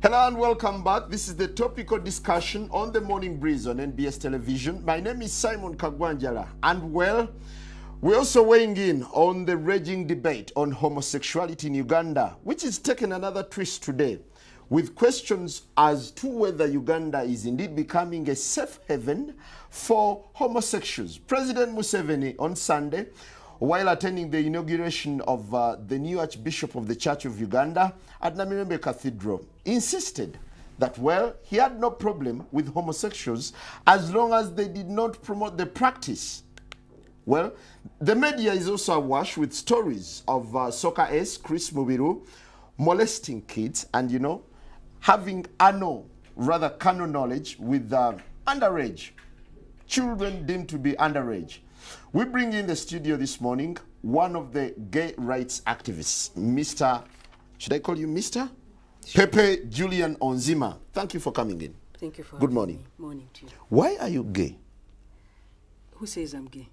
Hello and welcome back. This is the topical discussion on the Morning Breeze on NBS Television. My name is Simon Kaggwa Njala, and well, we're also weighing in on the raging debate on homosexuality in Uganda, which is taking another twist today, with questions as to whether Uganda is indeed becoming a safe haven for homosexuals. President Museveni on Sunday, while attending the inauguration of the new Archbishop of the Church of Uganda at Namirembe Cathedral, insisted that, well, he had no problem with homosexuals as long as they did not promote the practice. Well, the media is also awash with stories of soccer ace Chris Mubiru molesting kids and, you know, having carnal knowledge with underage, children deemed to be underage. We bring in the studio this morning one of the gay rights activists, Mr. Should I call you Mr.? Sure. Pepe Julian Onziema. Thank you for coming in. Thank you for Good morning. Me. Morning to you. Why are you gay? Who says I'm gay?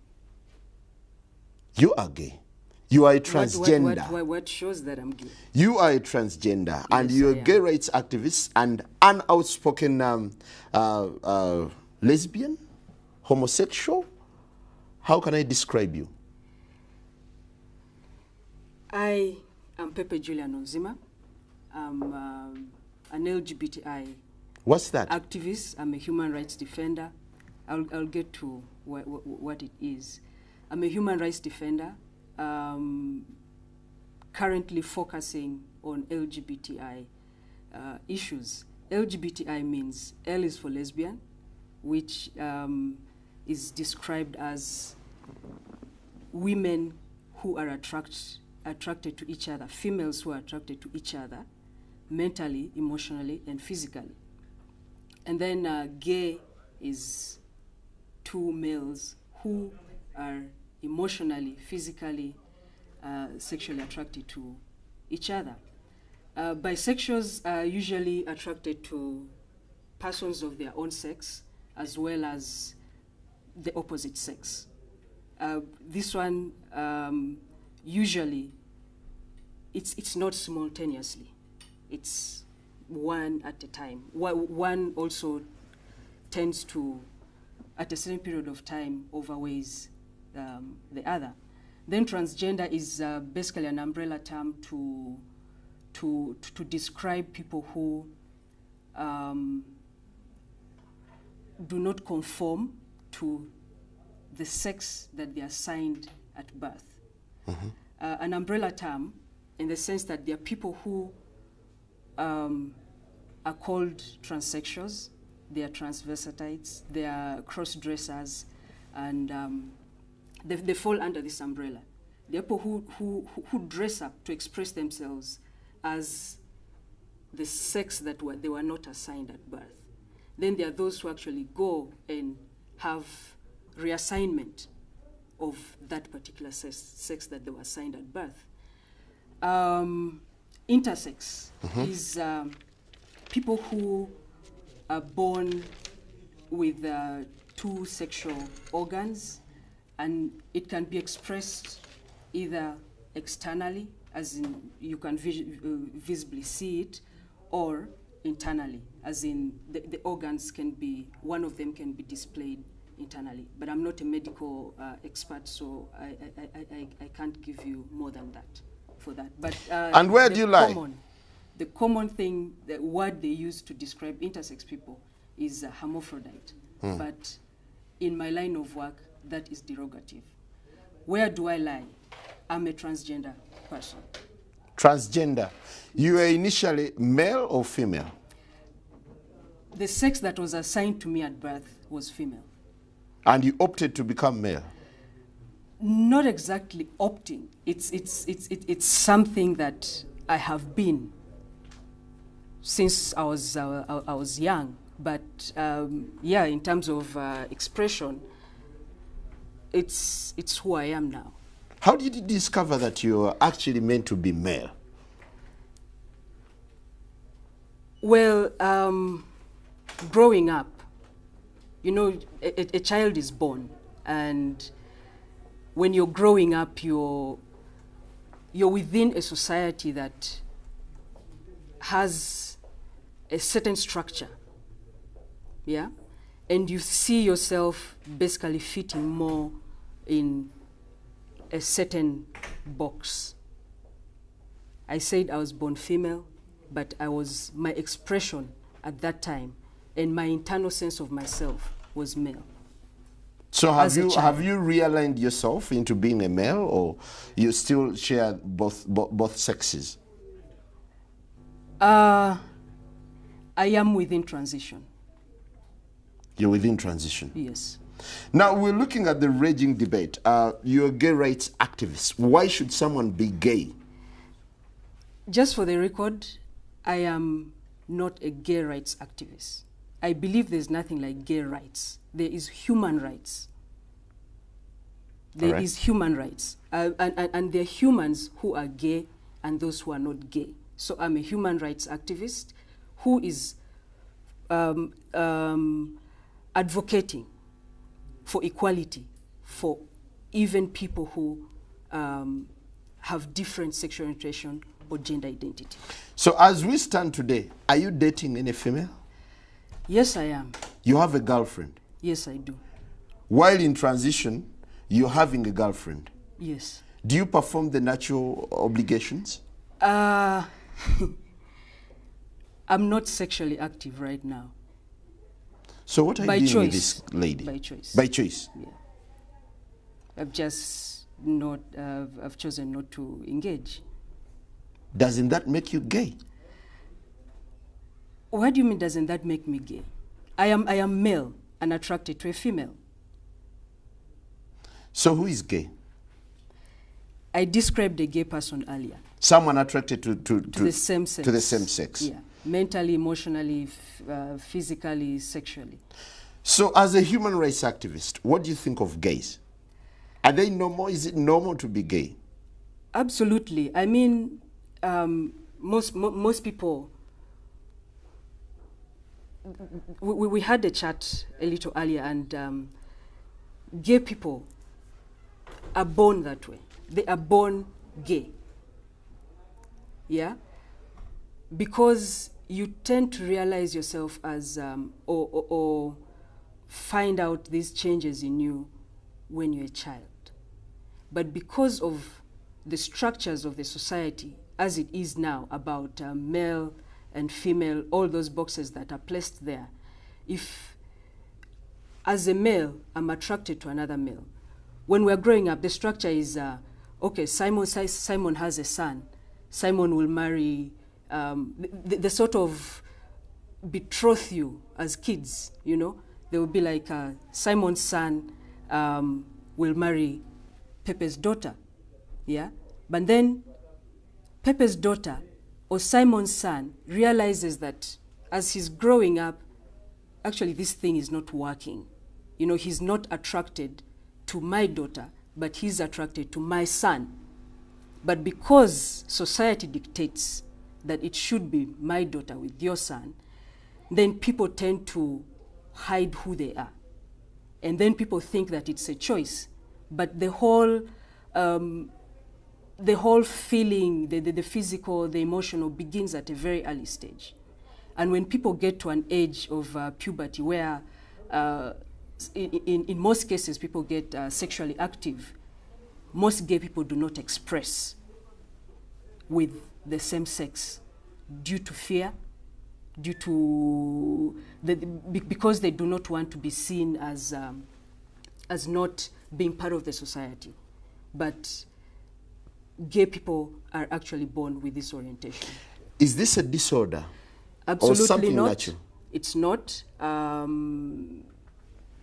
You are gay. You are a transgender. What shows that I'm gay? You are a transgender, yes, and you're a gay rights activist and an outspoken lesbian, homosexual. How can I describe you? I am Pepe Julian Onziema. I'm an LGBTI What's that? activist. I'm a human rights defender. I'll get to what it is. I'm a human rights defender, currently focusing on LGBTI issues. LGBTI means L is for lesbian, which is described as women who are attracted to each other, females who are attracted to each other, mentally, emotionally, and physically. And then gay is two males who are emotionally, physically, sexually attracted to each other. Bisexuals are usually attracted to persons of their own sex as well as the opposite sex. This one usually it's not simultaneously. It's one at a time. One also tends to, at a certain period of time, overweighs the other. Then transgender is basically an umbrella term to describe people who do not conform to the sex that they are assigned at birth. Mm-hmm. An umbrella term in the sense that there are people who are called transsexuals, they are transvestites, they are cross-dressers, and they fall under this umbrella. There are people who dress up to express themselves as the sex that they were not assigned at birth. Then there are those who actually go and have reassignment of that particular sex that they were assigned at birth. Intersex is people who are born with two sexual organs, and it can be expressed either externally, as in you can visibly see it, or internally, as in the organs can be, one of them can be displayed internally. But I'm not a medical expert, so I can't give you more than that for that. But and where do you lie? The common thing, the word they use to describe intersex people is hermaphrodite. But in my line of work, that is derogative. Where do I lie? I'm a transgender person. Transgender. You were initially male or female? The sex that was assigned to me at birth was female. And you opted to become male? Not exactly opting. It's something that I have been since I was young. But yeah, in terms of expression, it's who I am now. How did you discover that you were actually meant to be male? Well, growing up, you know, a child is born, and when you're growing up, you're within a society that has a certain structure, yeah? And you see yourself basically fitting more in a certain box. I said I was born female, but my expression at that time and my internal sense of myself was male. So have you realigned yourself into being a male, or you still share both sexes? I am within transition. You're within transition? Yes. Now, we're looking at the raging debate. You're a gay rights activist. Why should someone be gay? Just for the record, I am not a gay rights activist. I believe there's nothing like gay rights. There is human rights. There is human rights. And there are humans who are gay and those who are not gay. So I'm a human rights activist who is advocating for equality for even people who have different sexual orientation or gender identity. So as we stand today, are you dating any female? Yes, I am. You have a girlfriend? Yes, I do. While in transition, you're having a girlfriend? Yes. Do you perform the natural obligations? I'm not sexually active right now. So what are you doing with this lady? By choice. By choice? Yeah. I've just not, I've chosen not to engage. Doesn't that make you gay? What do you mean, doesn't that make me gay? I am male and attracted to a female. So who is gay? I described a gay person earlier. Someone attracted to the same sex. To the same sex. Yeah, mentally, emotionally, physically, sexually. So as a human rights activist, what do you think of gays? Are they normal? Is it normal to be gay? Absolutely. I mean, most people, we had a chat a little earlier, and gay people are born that way. They are born gay. Yeah? Because you tend to realize yourself as, or find out these changes in you when you're a child. But because of the structures of the society as it is now about male and female, all those boxes that are placed there, if as a male I'm attracted to another male, when we're growing up, the structure is, okay, Simon has a son. Simon will marry, they sort of betroth you as kids, you know? They will be like, Simon's son will marry Pepe's daughter, yeah? But then Pepe's daughter or Simon's son realizes that as he's growing up, actually this thing is not working. You know, he's not attracted to my daughter, but he's attracted to my son. But because society dictates that it should be my daughter with your son, then people tend to hide who they are. And then people think that it's a choice. But the whole feeling, the physical, the emotional begins at a very early stage. And when people get to an age of puberty where in most cases people get sexually active, most gay people do not express with the same sex due to fear, due to because they do not want to be seen as not being part of the society. But gay people are actually born with this orientation. Is this a disorder? Absolutely or something not. Natural? It's not.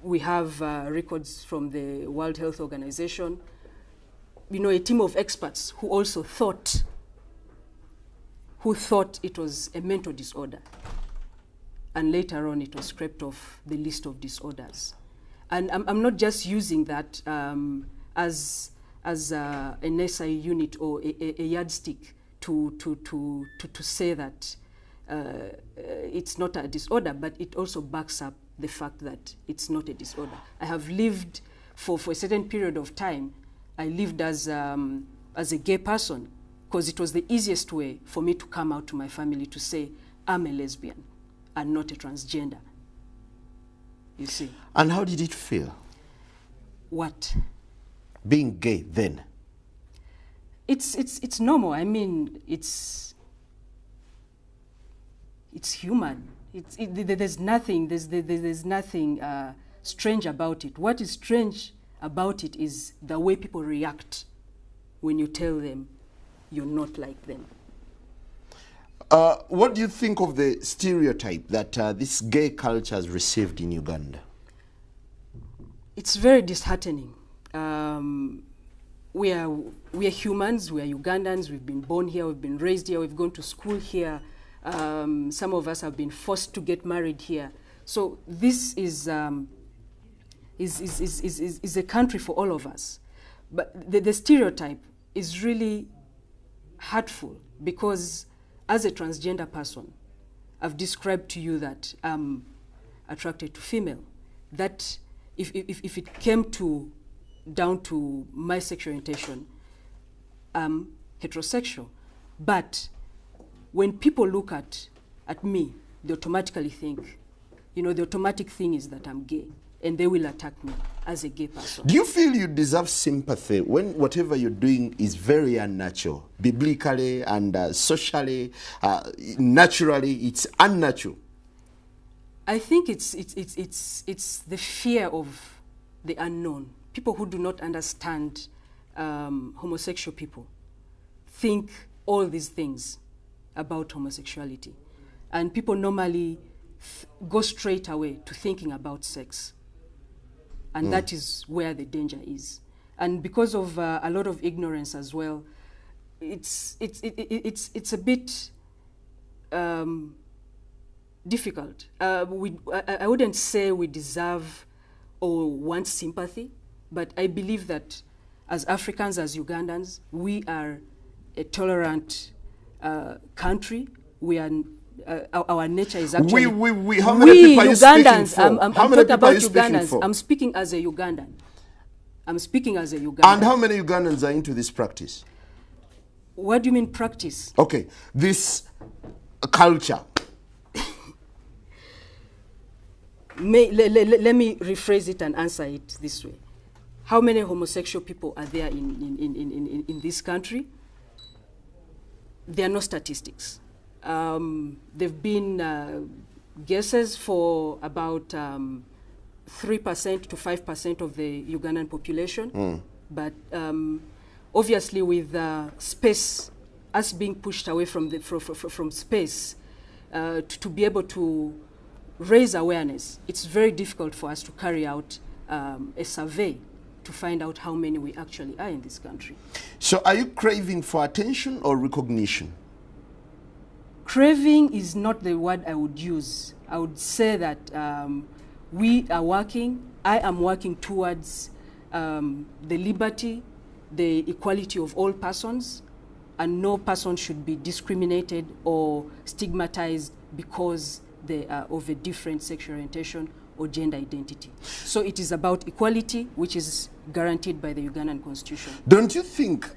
We have records from the World Health Organization. You know, a team of experts who also thought it was a mental disorder. And later on, it was scraped off the list of disorders. And I'm not just using that as an SI unit or a yardstick to say that it's not a disorder, but it also backs up the fact that it's not a disorder. I have lived for a certain period of time. I lived as a gay person because it was the easiest way for me to come out to my family to say, I'm a lesbian. and not a transgender. You see. And how did it feel? What? Being gay then? It's normal. I mean, it's human. There's nothing strange about it. What is strange about it is the way people react when you tell them you're not like them. What do you think of the stereotype that this gay culture has received in Uganda? It's very disheartening. We are humans, we are Ugandans, we've been born here, we've been raised here, we've gone to school here. Some of us have been forced to get married here. So this is a country for all of us. But the stereotype is really hurtful because as a transgender person, I've described to you that I'm attracted to female. That if it came down to my sexual orientation, I'm heterosexual. But when people look at me, they automatically think, the automatic thing is that I'm gay, and they will attack me as a gay person. Do you feel you deserve sympathy when whatever you're doing is very unnatural, biblically and socially, naturally, it's unnatural? I think it's the fear of the unknown. People who do not understand homosexual people think all these things about homosexuality. And people normally go straight away to thinking about sex. And that is where the danger is. And because of a lot of ignorance as well, it's a bit difficult. I wouldn't say we deserve or want sympathy, but I believe that as Africans, as Ugandans, we are a tolerant country. We are our nature is actually how many people are you Ugandans. Speaking for? I'm how many talking people about are you speaking Ugandans. for? I'm speaking as a Ugandan. And how many Ugandans are into this practice? What do you mean practice? Okay, this culture. Let me rephrase it and answer it this way. How many homosexual people are there in this country? There are no statistics. There have been guesses for about 3% to 5% of the Ugandan population. But obviously with space, us being pushed away from space, to be able to raise awareness, it's very difficult for us to carry out a survey to find out how many we actually are in this country. So are you craving for attention or recognition? Craving is not the word I would use. I would say that we are working, I am working towards the liberty, the equality of all persons, and no person should be discriminated or stigmatized because they are of a different sexual orientation or gender identity. So it is about equality, which is guaranteed by the Ugandan Constitution. Don't you think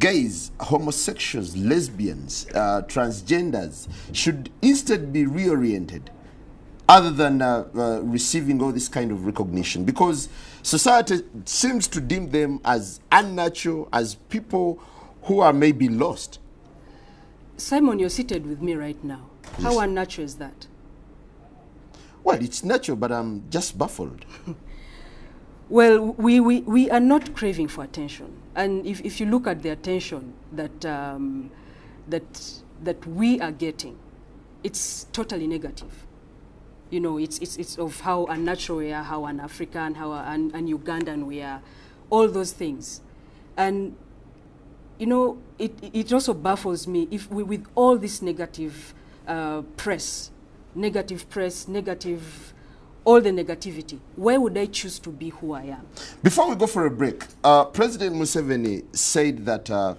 gays, homosexuals, lesbians, transgenders should instead be reoriented other than receiving all this kind of recognition? Because society seems to deem them as unnatural, as people who are maybe lost. Simon, you're seated with me right now. Yes. How unnatural is that? Well, it's natural, but I'm just baffled. Well, we are not craving for attention. And if you look at the attention that, that we are getting, it's totally negative. You know, it's of how unnatural we are, how un-African, how un-Ugandan we are, all those things. And, you know, it also baffles me if we, with all this negative press, all the negativity, why would I choose to be who I am? Before we go for a break, President Museveni said that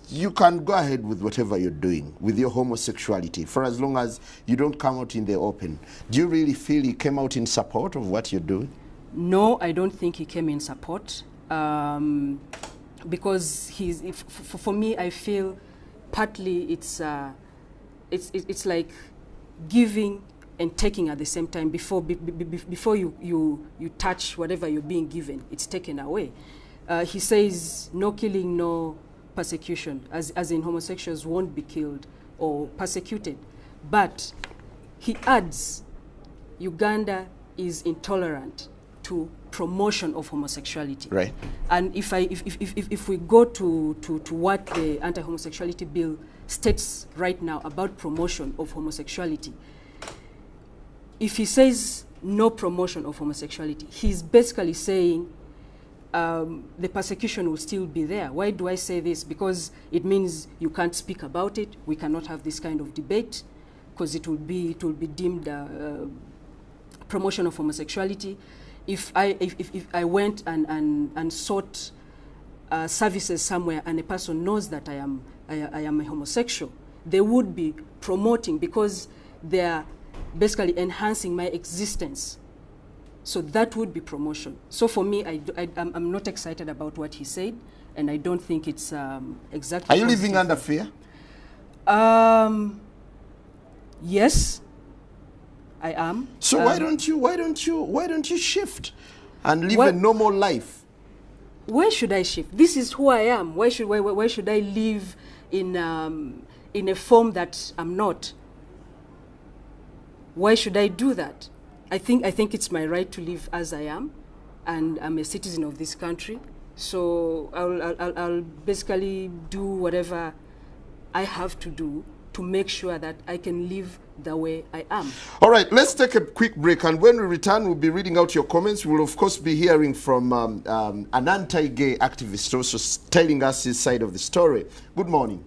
you can go ahead with whatever you're doing with your homosexuality for as long as you don't come out in the open. Do you really feel he came out in support of what you're doing? No, I don't think he came in support because for me, I feel partly it's like giving and taking at the same time before you touch whatever you're being given. It's taken away. He says no killing, no persecution, as in homosexuals won't be killed or persecuted. But he adds Uganda is intolerant to promotion of homosexuality. Right. And if we go to what the anti-homosexuality bill states right now about promotion of homosexuality, if he says no promotion of homosexuality, he's basically saying the persecution will still be there. Why do I say this? Because it means you can't speak about it. We cannot have this kind of debate because it will be deemed promotion of homosexuality. If I went and sought services somewhere and a person knows that I am a homosexual, they would be promoting because they are basically enhancing my existence. So that would be promotion. So for me, I'm not excited about what he said, and I don't think it's exactly. Are you living under fear? Yes, I am. So why don't you shift and live a normal life? Where should I shift? This is who I am. Why should I live in a form that I'm not? Why should I do that? I think it's my right to live as I am, and I'm a citizen of this country. So I'll basically do whatever I have to do to make sure that I can live the way I am. All right, let's take a quick break, and when we return, we'll be reading out your comments. We'll of course be hearing from an anti-gay activist also telling us his side of the story. Good morning.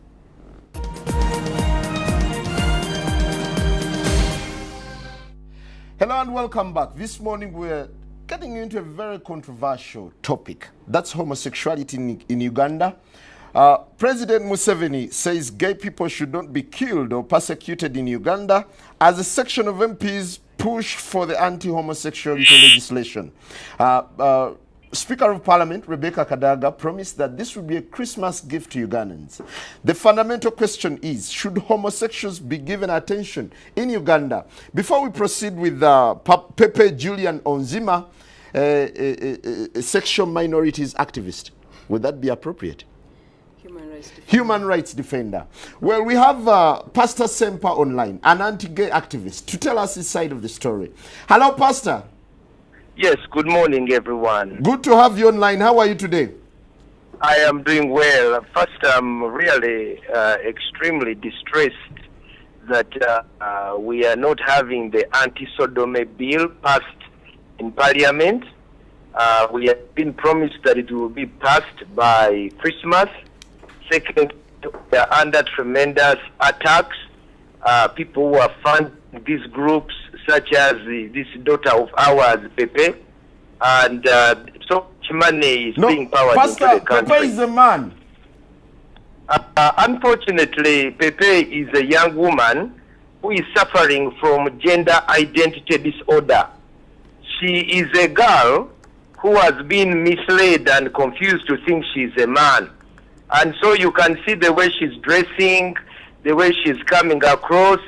Hello and welcome back. This morning we're getting into a very controversial topic. That's homosexuality in Uganda. President Museveni says gay people should not be killed or persecuted in Uganda as a section of MPs push for the anti-homosexuality legislation. Speaker of Parliament, Rebecca Kadaga, promised that this would be a Christmas gift to Ugandans. The fundamental question is, should homosexuals be given attention in Uganda? Before we proceed with Pepe Julian Onziema, a sexual minorities activist, would that be appropriate? Human rights defender. Well, we have Pastor Semper online, an anti-gay activist, to tell us his side of the story. Hello, Pastor. Yes, good morning, everyone. Good to have you online. How are you today? I am doing well. First, I'm really extremely distressed that we are not having the anti-sodomy bill passed in Parliament. We have been promised that it will be passed by Christmas. Second, we are under tremendous attacks. People who are funding these groups, such as this daughter of ours, Pepe, and so much money is being powered into the country. Pepe is a man. Unfortunately, Pepe is a young woman who is suffering from gender identity disorder. She is a girl who has been misled and confused to think she's a man. And so you can see the way she's dressing, the way she's coming across,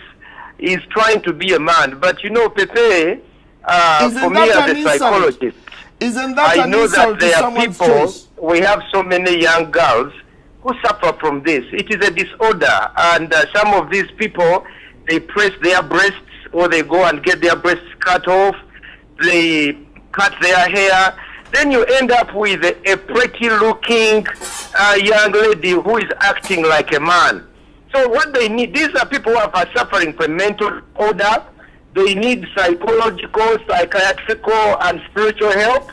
is trying to be a man. But you know, Pepe, for me as a psychologist, I know that there are people, we have so many young girls who suffer from this. It is a disorder, and some of these people, they press their breasts, or they go and get their breasts cut off, they cut their hair. Then you end up with a pretty-looking young lady who is acting like a man. So what they need, these are people who are suffering from mental disorder. They need psychological, psychiatrical, and spiritual help.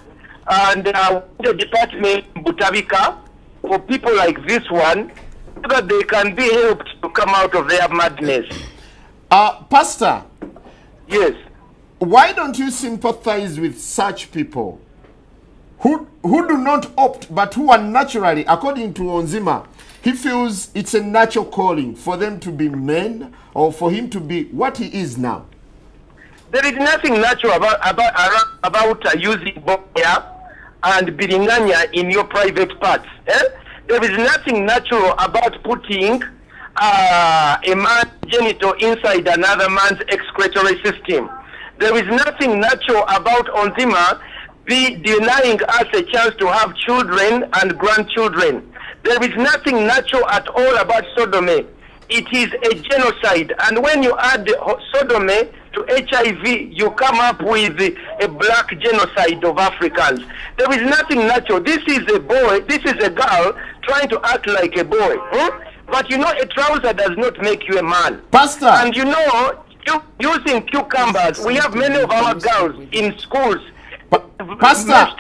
And the department, Butabika, for people like this one, so that they can be helped to come out of their madness. Pastor. Yes. Why don't you sympathize with such people who do not opt, but who are naturally, according to Onziema, he feels it's a natural calling for them to be men, or for him to be what he is now? There is nothing natural about using boya and biringanya in your private parts. There is nothing natural about putting a man genital inside another man's excretory system. There is nothing natural about Onziema be denying us a chance to have children and grandchildren. There is nothing natural at all about sodomy. It is a genocide. And when you add sodomy to HIV, you come up with a black genocide of Africans. There is nothing natural. This is a boy, this is a girl trying to act like a boy. But you know, a trouser does not make you a man. Pastor! And you know, using cucumbers, we have many of our girls in schools. Pastor!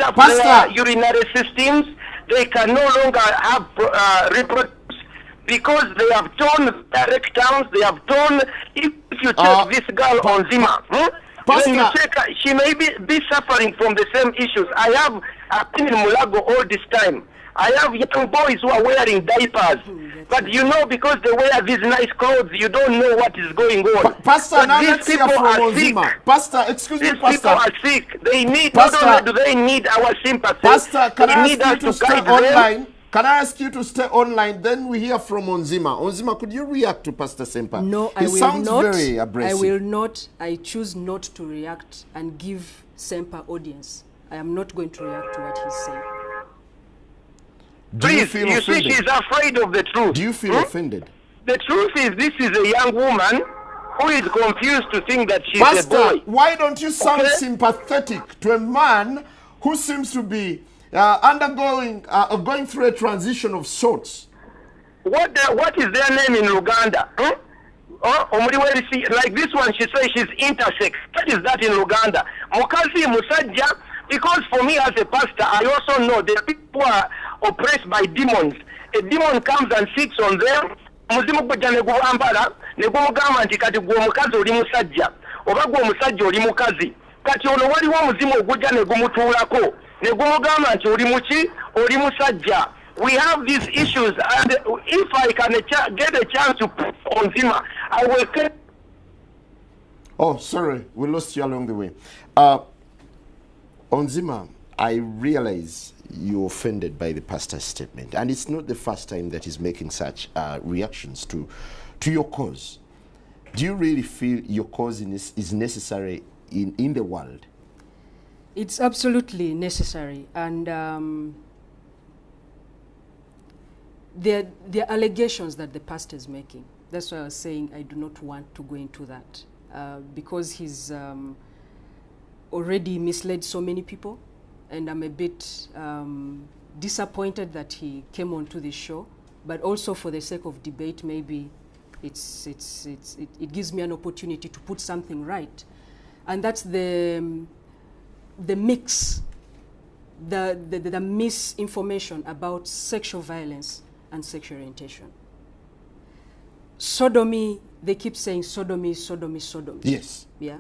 Urinary systems, they can no longer have reproduce because they have torn their rectums, they have torn. If you take this girl Onziema, when you check her, she may be suffering from the same issues. I've been in Mulago all this time. I have young boys who are wearing diapers. But you know, because they wear these nice clothes, you don't know what is going on. Pastor, but now these let's hear people from are Onziema. sick. Pastor, excuse me, These Pastor. people are sick. They need, Pastor, not only do they need our sympathy, Pastor, can I they need ask you us to stay guide them. online? Can I ask you to stay online? Then we hear from Onziema. Onziema, could you react to Pastor Semper? No, he I will sounds not. very abrasive. I will not. I choose not to react and give Semper audience. I am not going to react to what he's saying. Do you Please, feel you offended? see, she's afraid of the truth. Do you feel offended? The truth is, this is a young woman who is confused to think that she's Pastor, a boy. why don't you sound Okay? sympathetic to a man who seems to be going through a transition of sorts? What is their name in Uganda? Like this one, she says she's intersex. What is that in Uganda? Mukazi Musajja, because for me as a pastor, I also know that people are oppressed by demons. A demon comes and sits on them. Muzimu gujja ne guwambala ne gumugamba nti kati gwe omukazi oli musajja oba gwe omusajja oli mukazi. Kati ono waliwo omuzimu ogujja ne gumutuulako ne gumugamba nti oli muki oli musajja. We have these issues, and if I can get a chance to put Onziema, I will. Oh, sorry, we lost you along the way. Onziema, I realize you're offended by the pastor's statement, and it's not the first time that he's making such reactions to your cause. Do you really feel your cause is necessary in the world? It's absolutely necessary, and there are allegations that the pastor is making. That's why I was saying I do not want to go into that because he's already misled so many people, and I'm a bit disappointed that he came onto this show. But also for the sake of debate, maybe it gives me an opportunity to put something right, and that's the mix, the misinformation about sexual violence and sexual orientation. Sodomy, they keep saying sodomy, sodomy, sodomy. Yes. Yeah.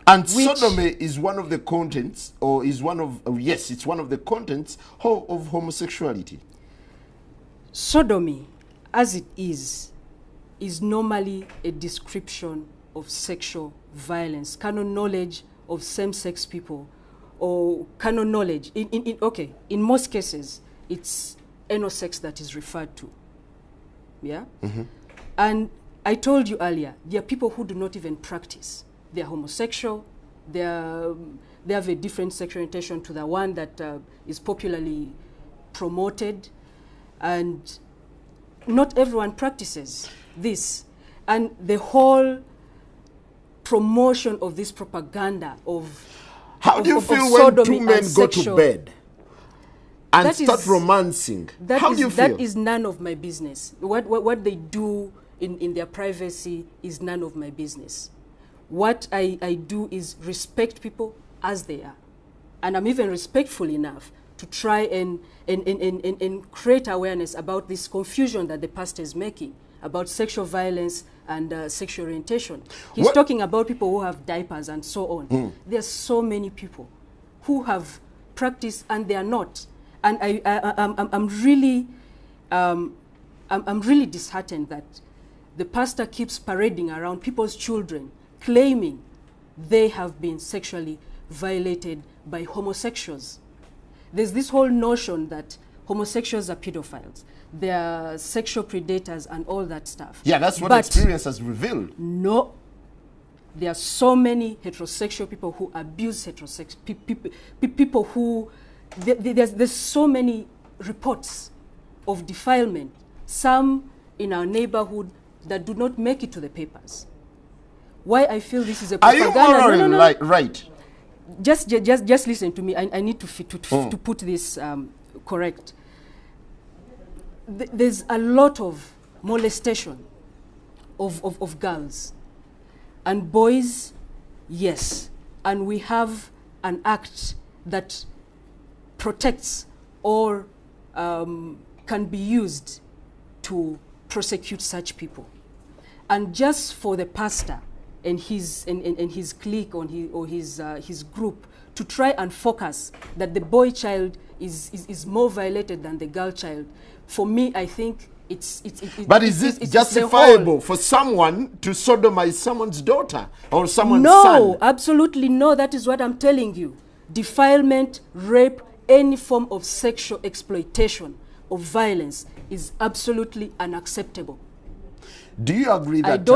And sodomy is one of the contents, or is one of, yes, it's one of the contents of homosexuality. Sodomy, as it is normally a description of sexual violence, canon knowledge of same-sex people, or canon knowledge. In most cases, it's anal sex that is referred to. Yeah? Mm-hmm. And I told you earlier, there are people who do not even practice. They're homosexual, they have a different sexual orientation to the one that is popularly promoted, and not everyone practices this. And the whole promotion of this propaganda of How do you feel when two men go to bed and start romancing? How do you feel? That is none of my business. What they do in their privacy is none of my business. What I do is respect people as they are. And I'm even respectful enough to try and create awareness about this confusion that the pastor is making about sexual violence and sexual orientation. He's talking about people who have diapers and so on. There's so many people who have practiced and they are not. And I'm really disheartened that the pastor keeps parading around people's children, claiming they have been sexually violated by homosexuals. There's this whole notion that homosexuals are pedophiles. They are sexual predators and all that stuff. Yeah, that's what experience has revealed. No. There are so many heterosexual people who abuse heterosexual people who there's so many reports of defilement, some in our neighborhood that do not make it to the papers. Why I feel this is a propaganda? Are you morally right? Just listen to me. I need to put this correct. There's a lot of molestation of girls and boys, yes, and we have an act that protects or can be used to prosecute such people. And just for the pastor and his clique or his group to try and focus that the boy child is more violated than the girl child, for me, I think but is it justifiable for someone to sodomize someone's daughter or someone's son? No, absolutely no. That is what I'm telling you. Defilement, rape, any form of sexual exploitation or violence is absolutely unacceptable. Do you agree that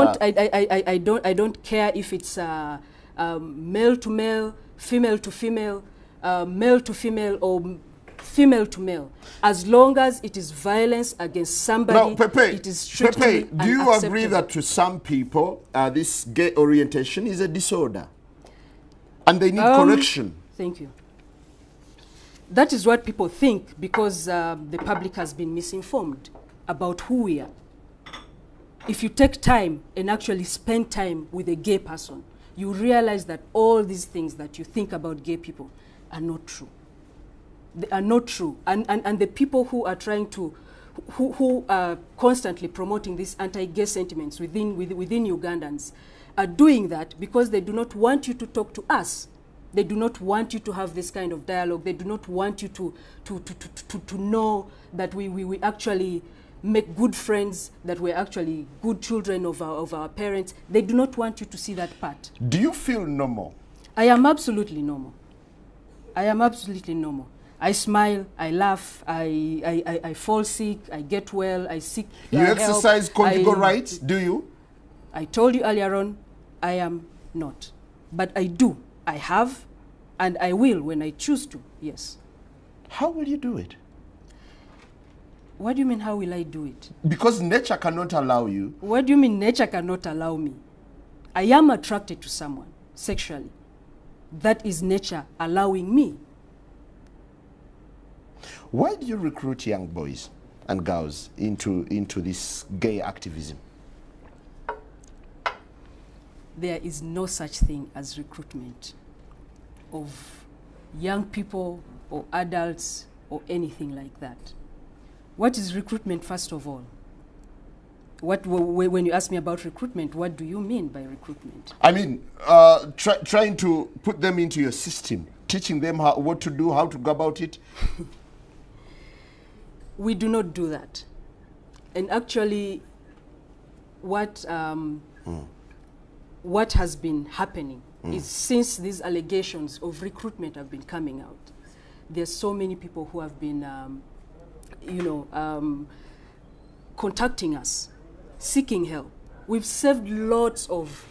I don't care if it's male to male, female to female, male to female, or female to male, as long as it is violence against somebody. Now, Pepe, it is strictly Pepe, do you agree that to some people this gay orientation is a disorder and they need correction? Thank you. That is what people think because the public has been misinformed about who we are. If you take time and actually spend time with a gay person, you realize that all these things that you think about gay people are not true. They are not true. And the people who are trying to, who are constantly promoting these anti-gay sentiments within Ugandans are doing that because they do not want you to talk to us. They do not want you to have this kind of dialogue. They do not want you to know that we actually make good friends, that we're actually good children of our parents. They do not want you to see that part. Do you feel normal? I am absolutely normal. I am absolutely normal. I smile, I laugh, I fall sick, I get well, I seek You exercise conjugal rights, do you? I told you earlier on, I am not. But I do. I have, and I will when I choose to, yes. How will you do it? What do you mean, how will I do it? Because nature cannot allow you. What do you mean nature cannot allow me? I am attracted to someone sexually. That is nature allowing me. Why do you recruit young boys and girls into this gay activism? There is no such thing as recruitment of young people or adults or anything like that. What is recruitment, first of all? When you ask me about recruitment, what do you mean by recruitment? I mean, trying to put them into your system, teaching them what to do, how to go about it. We do not do that. And actually, what has been happening is since these allegations of recruitment have been coming out, there's so many people who have been, contacting us, seeking help. We've saved lots of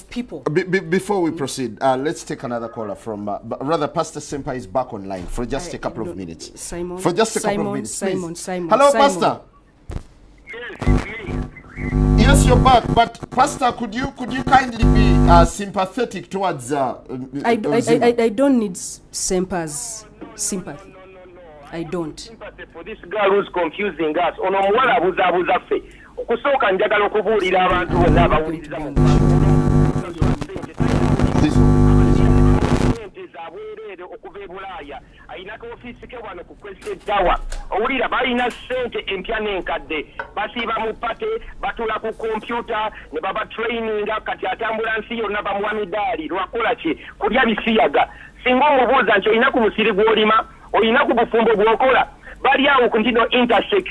people. Before we proceed, let's take another caller from, rather, Pastor Sempa is back online for just a couple of minutes. Simon. For just a couple of minutes, please. Hello, Pastor. Yes, you're back. But Pastor, could you kindly be sympathetic towards? I don't need Sempa's sympathy. I don't. Sympathy for this girl who's confusing us. Okusooka njagala okubuulira abantu bonna abawuliriza ssente zabwereere okuva e Bulaaya ayinako ofiisi ke wano ku Crested Tower owulira balina ssente empya n'enkadde basiiba mu pate batula ku kompyuta ne baba traininga kati atambula nsi yonna bamuwa midaali lwakola ki kulya bisiyaga singa omubuuza nti olina ku musiri gw'olima olina ku bufumbo bw'okola bali awo ku ntino intersex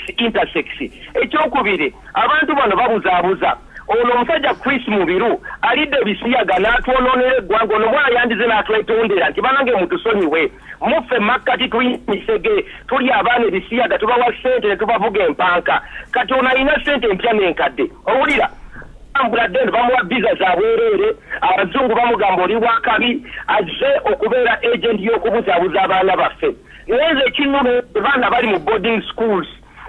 ekyokubiri abantu bano babuzaabuza ono omusajja Chris Mubiru alidde bisiyaga n'atwononera eggwanga ono mwana yandize n'atwetondera nti banange mutusonyiwe muffe makkati tuyimisege tuli abaana ebisiyaga tubawa ssente ne tubavuga empanka kati ono alina ssente empya n'enkadde owulira ambuladen bamuwa biza za bwereere abazungu bamugamba oli wakabi azze okubeera agent y'okubuzaabuza abaana baffe naye nze ekinnuma baana bali mu boarding schools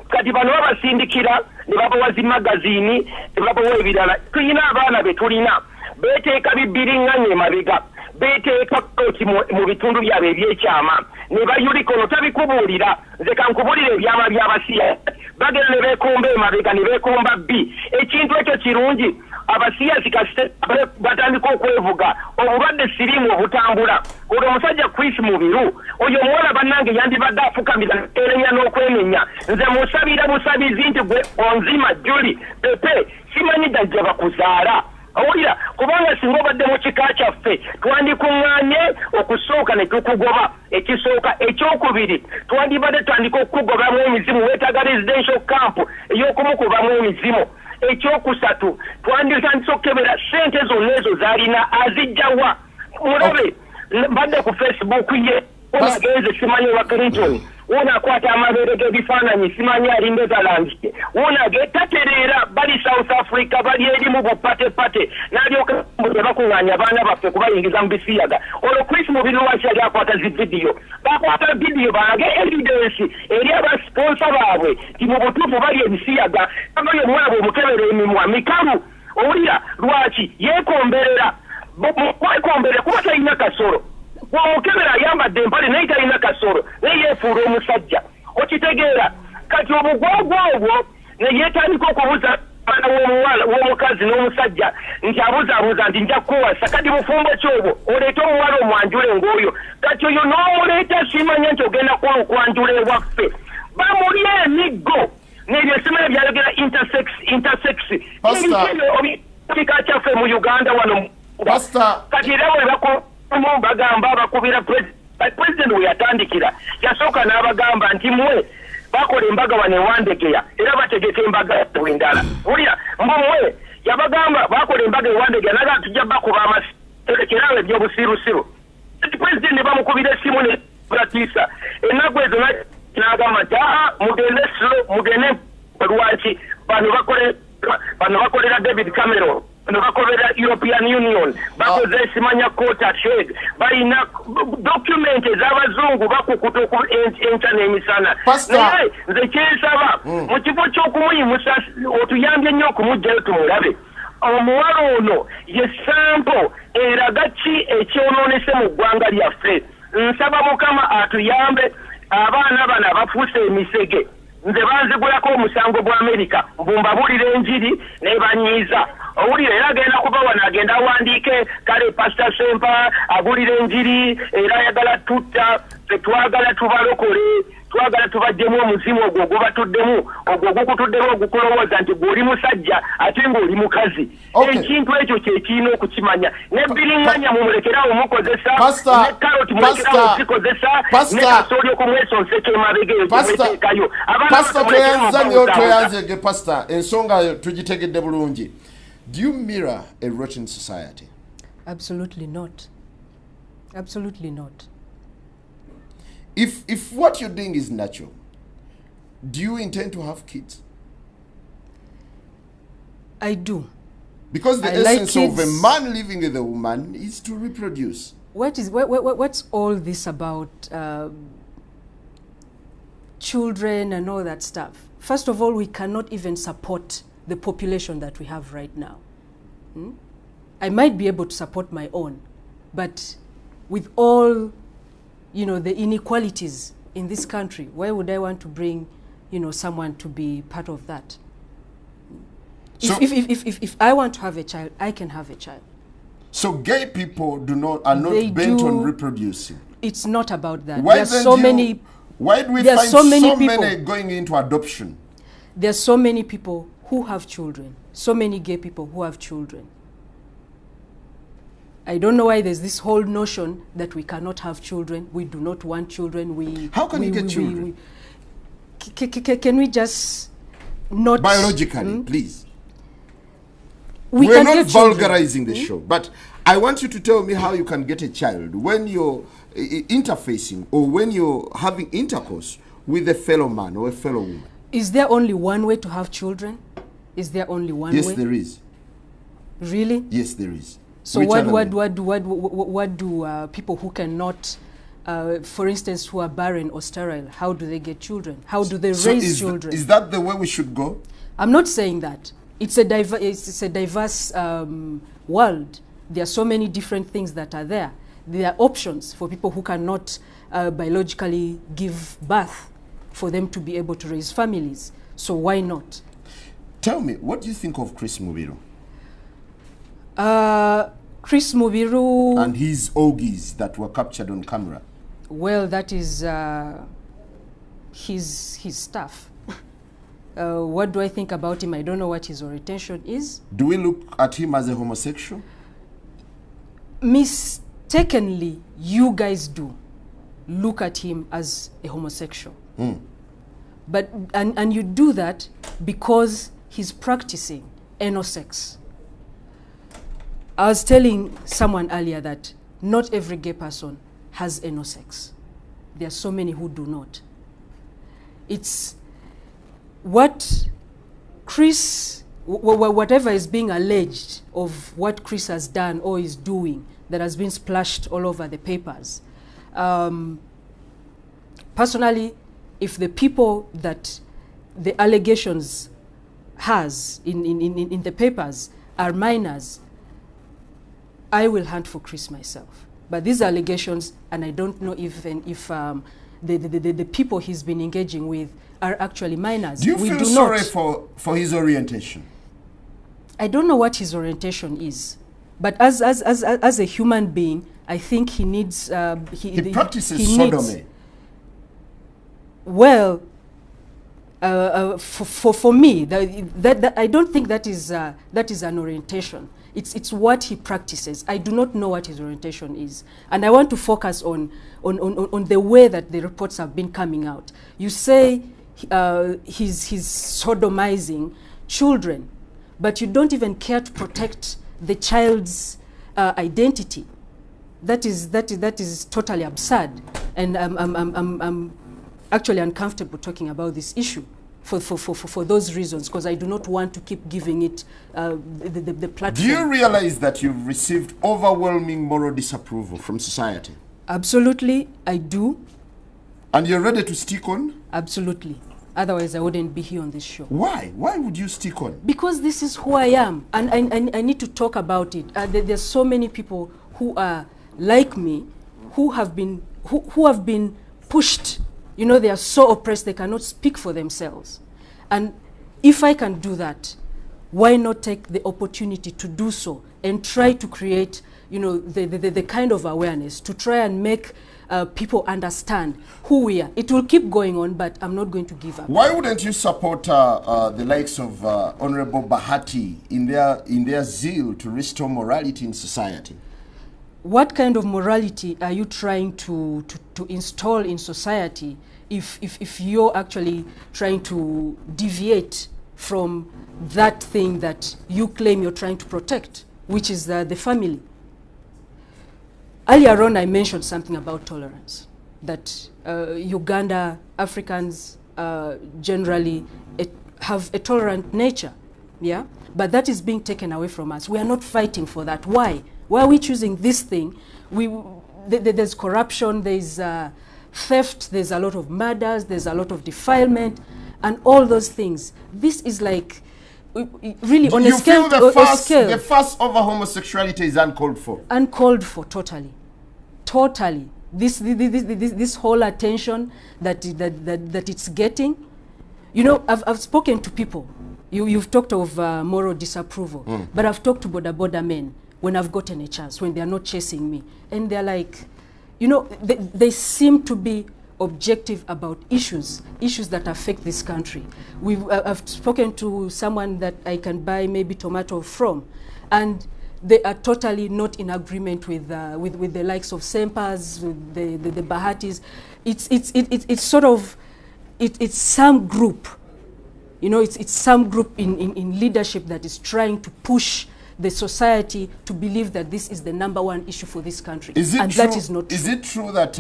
kati bano babasindikira ne babawa zi magazini ne babawa ebirala tulina abaana be tulina beeteeka bibbiringanya emabega beeteeka koti mu bitundu byabwe ebyekyama ne bayulika ono tabikubuulira nze kankubuulira ebyama by'abasiya bagenda ne beekomba emabega ne beekomba bbi ekintu ekyo kirungi abasiyazi kasite batandika okwevuga obulwadde siriimu obutambula olwo omusajja Chris Mubiru oyo omuwala bannange yandibadde afukamira erenya n'okwenenya nze musabira busabizi nti gwe Onziema Julie Pepe simanyi dajja bakuzaala owulira kubanga singa obadde mu kika kyaffe twandikuŋŋaanye okusooka ne tukugoba ekisooka ekyokubiri twandibadde tutandika okukugobamu emizimu weetaaga residential camp ey'okumukubamu emizimu ekyokusatu twanditandise okukebera ssente zonna ezo zaalina azijjawa mulabe badde ku Facebook ye onagenze simanyi wa Clinton wonakwata amabeere g'ebifaananyi simanyi ali Netherlands wonage tatereera bali South Africa bali eri mu bupatepate n'alyoka bakuŋŋaanya abaana baffe kubayingiza mu bisiyaga olwo Chris Mubiru lwaki yali akwata zi vidiyo bakwata vidiyo bange evidence eri abasponsa baabwe ti mu butuufu bali ebisiyaga abayo omuwala bw'omukebera emimwa mikalu owulira lwaki yeekomberera kwekomberera kuba talina kasoro wamukebera ayambadde empale naye talina kasoro naye yeefuula omusajja okitegeera kati obugwagwa obwo ne yeetandika okubuuza abaana w'omukazi n'omusajja nti abuzaabuuza nti nja kukuwasa kati bufumbo kyobwo oleete omuwala omwanjule ng'oyo kati oyo n'omuleeta simanya nti ogenda kwanjula ewaffe bamuli emiggo n'ebyo simanya byayogera intersex kika kyaffe mu Uganda wano kati era bwe bagamba bakubira president we yatandikira yasooka n'abagamba nti mwe bakola embaga wano ewandegeya era bategeka embaga endala wulira mbumwe yabagamba bakola embaga ewandegeya naga tujja bakuba amaterekerawo ebyobusirusiru president ne bamukubira essimu ne pratiisa ennaku ezo n'agamba nti mugende slow mugende lwaki bano bakolera David Cameron bakolera European Union bakoze simanya quota trade balina document ez'abazungu bakukuta ku internet emisana naye nze kyensaba mu kifo ky'okumuyimusa otuyambye nnyo okumugjayo tumulabe omuwala ono ye sampo eraga ki ekyonoonese mu ggwanga lyaffe nsaba Mukama atuyambe abaana bano abafuuse emisege nze banzigulako omusango gwa Amerika mbumbabuulira enjiri ne banyiiza owulira era agenda kuba wano agenda awandiike kale Pastor Sempa agulira enjiri era ayagala tutta tetwagala tubalokole twagala tubaddemu omuzimu ogwo gubatuddemu ogwo gukutuddemu ogukulowooza nti gw'oli musajja ate ng'oli mukazi ekintu ekyo kyekirina okukimanya nebbiringanya mumulekerawo mukozesa ne karoti mulekerawo zikozesa ne kasooli okumwesonseka emabega eyo gyemuteekayo Pastor toyanzege Pastor ensonga tugitegedde bulungi. Do you mirror a rotten society? Absolutely not. Absolutely not. If what you're doing is natural, do you intend to have kids? I do. Because the essence of a man living with a woman is to reproduce. What's all this about children and all that stuff? First of all, we cannot even support the population that we have right now. I might be able to support my own, but with all, the inequalities in this country, why would I want to bring, someone to be part of that? So if I want to have a child, I can have a child. So gay people are not bent on reproducing. It's not about that. Why do we find so many going into adoption? There are so many people who have children, so many gay people who have children. I don't know why there's this whole notion that we cannot have children, we do not want children. How can you get children? Can we just not... Biologically, please. We're not vulgarizing the show, but I want you to tell me how you can get a child when you're interfacing or when you're having intercourse with a fellow man or a fellow woman. Is there only one way to have children? Is there only one way? Yes, there is. Really? Yes, there is. So what do people who cannot, for instance, who are barren or sterile, how do they get children? How do they raise children? Is that the way we should go? I'm not saying that. It's a diverse world. There are so many different things that are there. There are options for people who cannot biologically give birth for them to be able to raise families. So why not? Tell me, what do you think of Chris Mubiru? Chris Mubiru... and his orgies that were captured on camera. Well, that is his stuff. What do I think about him? I don't know what his orientation is. Do we look at him as a homosexual? Mistakenly, you guys do look at him as a homosexual. But and you do that because he's practicing anal sex. I was telling someone earlier that not every gay person has anal sex. There are so many who do not. It's what Chris, whatever is being alleged of what Chris has done or is doing that has been splashed all over the papers. Personally, if the people that the allegations has in the papers are minors, I will hunt for Chris myself. But these allegations, and I don't know if the people he's been engaging with are actually minors. Do you feel sorry for his orientation? I don't know what his orientation is, but as a human being, I think he needs. He practices sodomy. Well, for me, that I don't think that is an orientation. It's what he practices. I do not know what his orientation is, and I want to focus on the way that the reports have been coming out. You say he's sodomizing children, but you don't even care to protect the child's identity. That is totally absurd, and I'm actually uncomfortable talking about this issue for those reasons, because I do not want to keep giving it the platform. Do you realize that you've received overwhelming moral disapproval from society? Absolutely, I do. And you're ready to stick on? Absolutely. Otherwise, I wouldn't be here on this show. Why? Why would you stick on? Because this is who I am, and I need to talk about it. There's so many people who are like me, who have been pushed. You know, they are so oppressed they cannot speak for themselves. And if I can do that, why not take the opportunity to do so and try to create, you know, the kind of awareness to try and make people understand who we are. It will keep going on, but I'm not going to give up. Why wouldn't you support the likes of Honorable Bahati in their zeal to restore morality in society? What kind of morality are you trying to install in society if you're actually trying to deviate from that thing that you claim you're trying to protect, which is the family? Earlier on, I mentioned something about tolerance, that Uganda, Africans generally have a tolerant nature, yeah? But that is being taken away from us. We are not fighting for that. Why? Why are we choosing this thing? There's corruption, there's theft, there's a lot of murders, there's a lot of defilement, and all those things. This is like, really on a scale. The fuss over homosexuality is uncalled for. Uncalled for, totally. Totally. This whole attention that it's getting. You know, I've spoken to people. You've talked of moral disapproval, but I've talked to border men when I've gotten a chance, when they're not chasing me. And they're like, you know, they seem to be objective about issues that affect this country. I've spoken to someone that I can buy maybe tomato from, and they are totally not in agreement with the likes of Sempas, with the Bahatis. It's sort of, it's some group, you know, it's some group in leadership that is trying to push the society to believe that this is the #1 issue for this country. And that is not true. Is it true that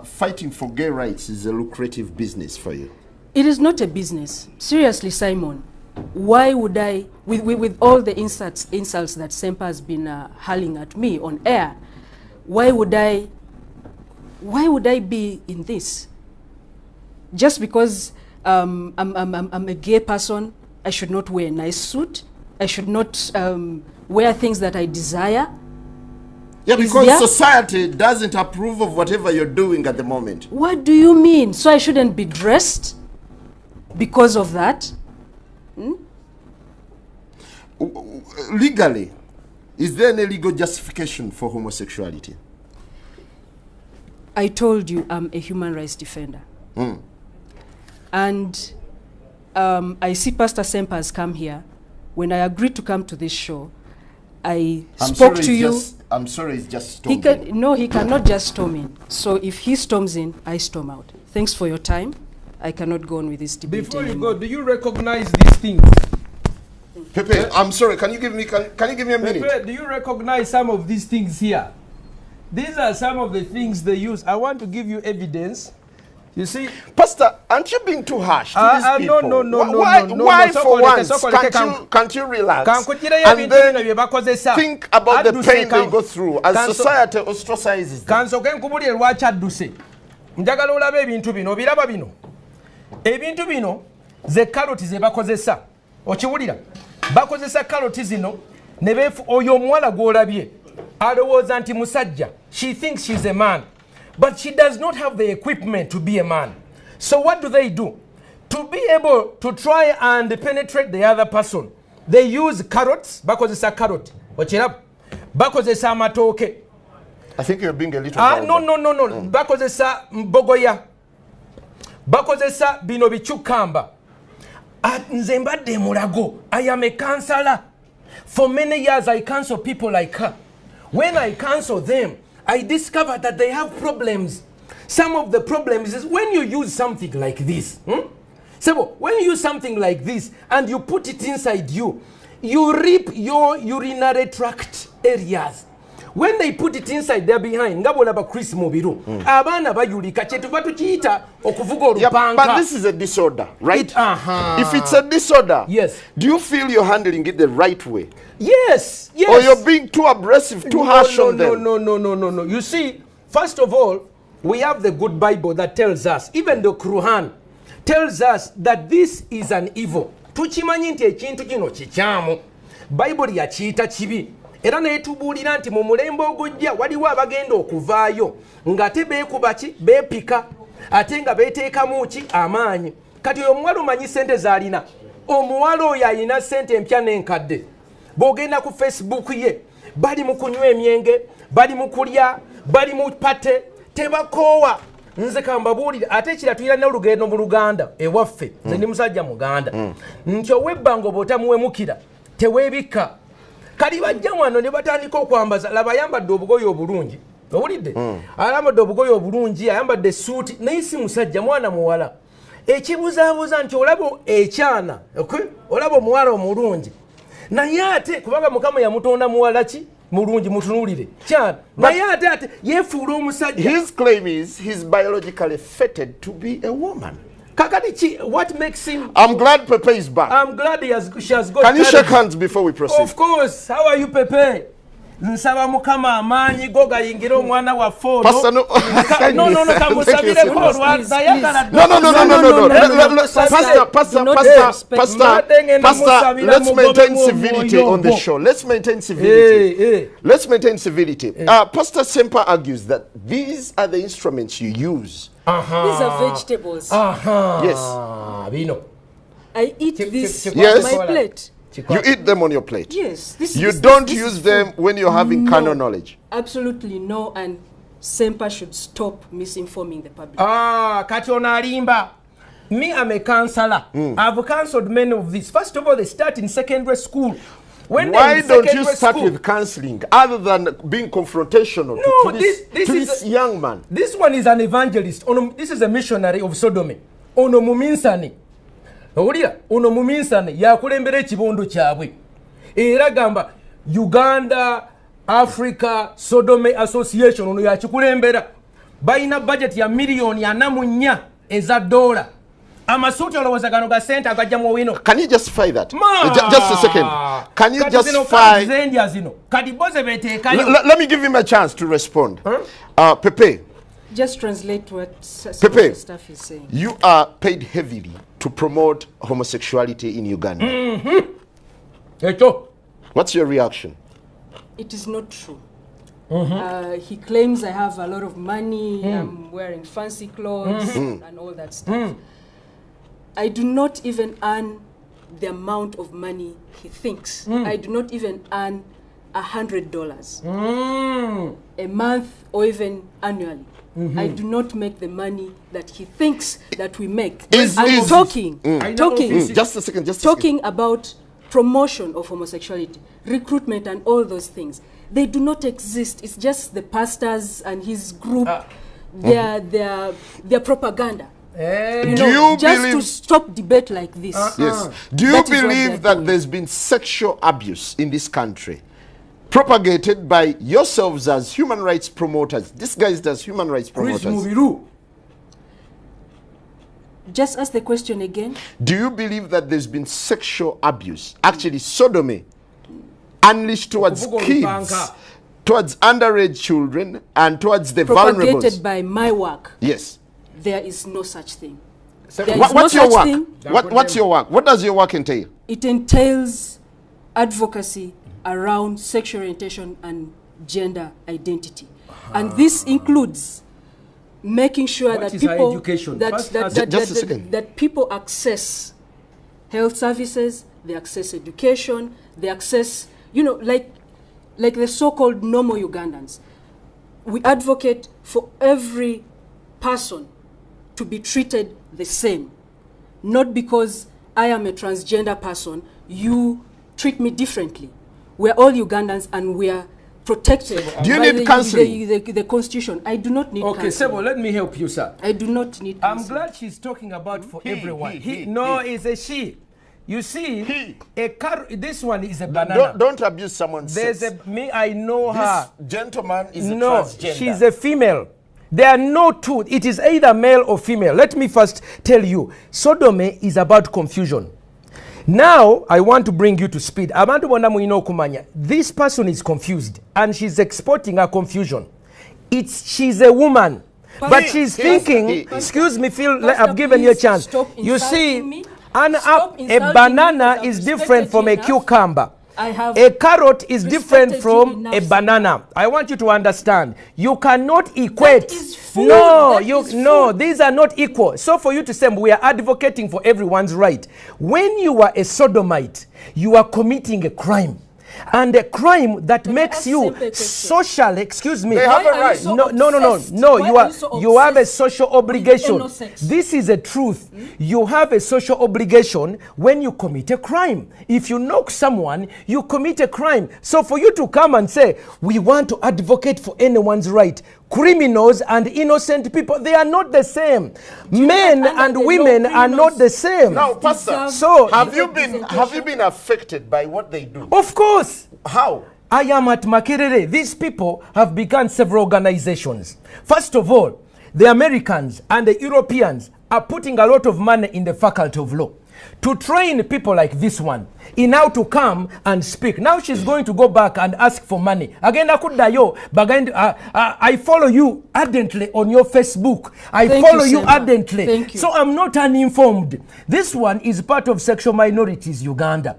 fighting for gay rights is a lucrative business for you? It is not a business. Seriously, Simon, why would I, with all the insults that Sempa has been hurling at me on air, why would I be in this? Just because I'm a gay person, I should not wear a nice suit. I should not wear things that I desire. Yeah, because society doesn't approve of whatever you're doing at the moment. What do you mean? So I shouldn't be dressed because of that? Legally, is there any legal justification for homosexuality? I told you I'm a human rights defender. And I see Pastor Sempa has come here. When I agreed to come to this show, I spoke to you. I'm sorry, it's just storming. No, he cannot just storm in. So if he storms in, I storm out. Thanks for your time. I cannot go on with this debate Before anymore. you go, do you recognize these things? Pepe, I'm sorry, can you give me a minute? Pepe, do you recognize some of these things here? These are some of the things they use. I want to give you evidence. You see, Pastor, aren't you being too harsh to these people? Why for once can't you relax and then think about the pain they go through as society ostracizes them? Njagala olabe ebintu bino biraba bino. Ebintu bino ze carrot ze bakozesa. Okiwulira? Bakozesa carrot zino ne befu oyo omwala gwolabye. Alowooza nti musajja. She thinks she's a man. But she does not have the equipment to be a man. So what do? To be able to try and penetrate the other person, they use carrots. Bakozesa carrot. Okiraba? Bakozesa amatooke. I think you're being a little no. Bakozesa mbogoya. Bakozesa bino bichukamba. Nze mbadde mulago. I am a counselor. For many years I counsel people like her. When I counsel them, I discovered that they have problems. Some of the problems is when you use something like this. So when you use something like this and you put it inside you, you rip your urinary tract areas. When they put it inside, they're behind. Ngabolaba Chris Mobiru. Abana bayulika chetuva tukiita okuvuga olupanga. But this is a disorder, right? If it's a disorder, yes. Do you feel you're handling it the right way? Yes. Or you're being too aggressive, too harsh on them? No. You see, first of all, we have the good Bible that tells us, even the Quran tells us that this is an evil. Tuchimanyi nti ekintu kino kikyamu. Bible yakiyita kibi. Era netubuulira nti mu mulembe ogujja waliwo abagenda okuvaayo nga te beekubaki beepika ate nga beeteekamu ki amaanyi. Kati oyo omuwala omanyi ssente z'alina. Omuwala oyo alina ssente empya n'enkadde. Bw'ogenda ku Facebook ye bali mu kunywa emyenge, bali mu kulya, bali mu pate, tebakoowa. Nze kambabuulira ate ekira tuyina n'olugendo mu Luganda ewaffe. Nze ndi musajja Muganda. Nti ow'ebbanga bw'otamuwemukira teweebikka. Kali bajja wano ne batandika okwambaza laba ayambadde obugoye obulungi. Owulidde? Ayambadde obugoye obulungi, ayambadde suuti, naye si musajja mwana muwala. Ekibuzaabuza nti olaba ekyana, olaba omuwala omulungi. Naye ate kubanga Mukama yamutonda muwala ki? Mulungi mutunuulire. Kyana. Naye ate yeefuula omusajja. His claim is he's biologically fated to be a woman. What makes him... I'm glad Pepe is back. I'm glad she has got... Can you shake hands before we proceed? Of course. How are you, Pepe? Nsaba Mukama amaanyi go gayingira omwana wa fono. Pastor, no. Kamusabire ko lwaza yagala. Pastor, let's maintain civility on the show. Let's maintain civility. Let's maintain civility. Pastor Sempa argues that these are the instruments you use. These are vegetables. Yes. Bino. I eat this on my plate. You eat them on your plate? Yes. You don't use them when you're having carnal knowledge? Absolutely no, and Sempa should stop misinforming the public. Kati ono alimba. Me, I'm a counselor. I've counseled many of these. First of all, they start in secondary school. Why don't you start with counseling other than being confrontational to this young man? This one is an evangelist. This is a missionary of Sodomy. Ono muminsani. Owulira, ono muminsani yakulembera ekibondo kyabwe. Era gamba Uganda Africa Sodomy Association ono yakikulembera balina budget ya million ya namunya eza $. Amasuuti olowooza gano ga sente agajja mu wino. Can you justify that? Just a second. Can you justify? Let me give him a chance to respond. Pepe. Just translate what Pepe, stuff is saying. You are paid heavily to promote homosexuality in Uganda. What's your reaction? It is not true. He claims I have a lot of money, I'm wearing fancy clothes and all that stuff. I do not even earn the amount of money he thinks. I do not even earn $100 a month or even annually. I do not make the money that he thinks that we make. I'm talking just a second, talking about promotion of homosexuality, recruitment and all those things. They do not exist. It's just the pastors and his group, their propaganda. Just to stop debate like this. Yes. Do you believe that there's been sexual abuse in this country propagated by yourselves as human rights promoters, disguised as human rights promoters? Just ask the question again. Do you believe that there's been sexual abuse, actually sodomy, unleashed towards kids, towards underage children, and towards the vulnerable? Propagated by my work? Yes. There is no such thing. What's your work? What's your work? What does your work entail? It entails advocacy around sexual orientation and gender identity. And this includes making sure that people that people access health services, they access education, they access, like the so-called normal Ugandans. We advocate for every person to be treated the same. Not because I am a transgender person, you treat me differently. We're all Ugandans and we are protected. Do you need counseling? The Constitution. I do not need counseling. Okay, Sebo, let me help you, sir. I do not need counseling. I'm glad she's talking about for everyone. No, it's a she. You see, this one is a banana. Don't abuse someone's sex. I know her. This gentleman is a transgender. She's a female. There are no two. It is either male or female. Let me first tell you, sodomy is about confusion. Now, I want to bring you to speed. This person is confused, and she's exporting her confusion. She's a woman, but she's thinking, excuse me, Phil, I've given you a chance. You see, a banana is different from a cucumber. A carrot is different from a banana. I want you to understand. You cannot equate. No, these are not equal. So for you to say we are advocating for everyone's right. When you are a sodomite, you are committing a crime. And a crime that makes you social, excuse me. They have a right. No. You have a social obligation. This is a truth. You have a social obligation when you commit a crime. If you knock someone, you commit a crime. So for you to come and say, we want to advocate for anyone's right, criminals and innocent people, they are not the same. Men and women are not the same. Now, Pastor, so have you been affected by what they do? Of course. How? I am at Makerere. These people have begun several organizations. First of all, the Americans and the Europeans are putting a lot of money in the Faculty of Law to train people like this one in how to come and speak. Now she's going to go back and ask for money. Again, I follow you ardently on your Facebook. I follow you ardently. Thank you. So I'm not uninformed. This one is part of Sexual Minorities Uganda.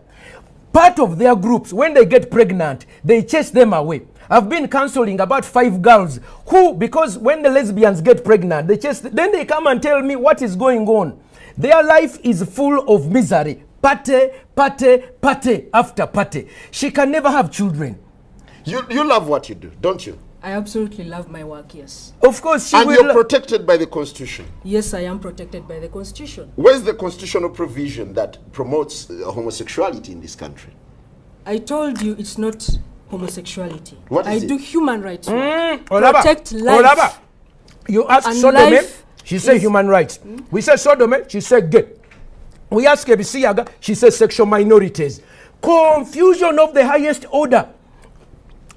Part of their groups, when they get pregnant, they chase them away. I've been counseling about 5 girls who, because when the lesbians get pregnant, then they come and tell me what is going on. Their life is full of misery. Pate after pate. She can never have children. You love what you do, don't you? I absolutely love my work, yes. Of course. And you're protected by the Constitution. Yes, I am protected by the Constitution. Where's the constitutional provision that promotes homosexuality in this country? I told you it's not homosexuality. What is I it? do human rights. Protect life. You ask sodomy, she said human rights. We say sodomy, she said gay. We ask Ebisiyaga, she says sexual minorities. Confusion of the highest order.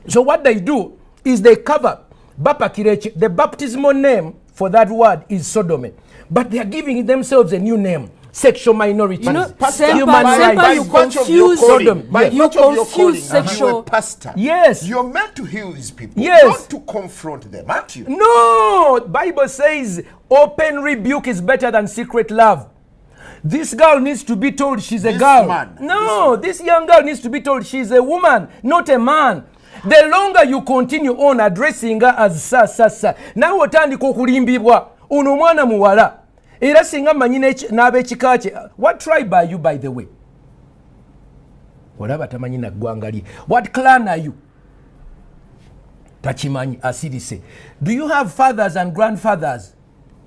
So what they do is they cover Bapa Kirechi. The baptismal name for that word is sodomy. But they are giving themselves a new name. Sexual minorities. You know, human Semper, rights. you confuse Sodom. By Yes. virtue of your calling, sexual. you're a pastor. Yes. You're meant to heal these people, Yes. not to confront them, aren't you? No, Bible says open rebuke is better than secret love. This girl needs to be told she's a This girl. man, No, this young girl needs to be told she's a woman, not a man. The longer you continue on addressing her as sa, now otandika okulimbibwa ono mwana muwala. Era singa manyi n'ab'ekika kye. What tribe are you, by the way? Olaba tamanyi na ggwanga lye. What clan are you? Tachimanyi asirise. Do you have fathers and grandfathers?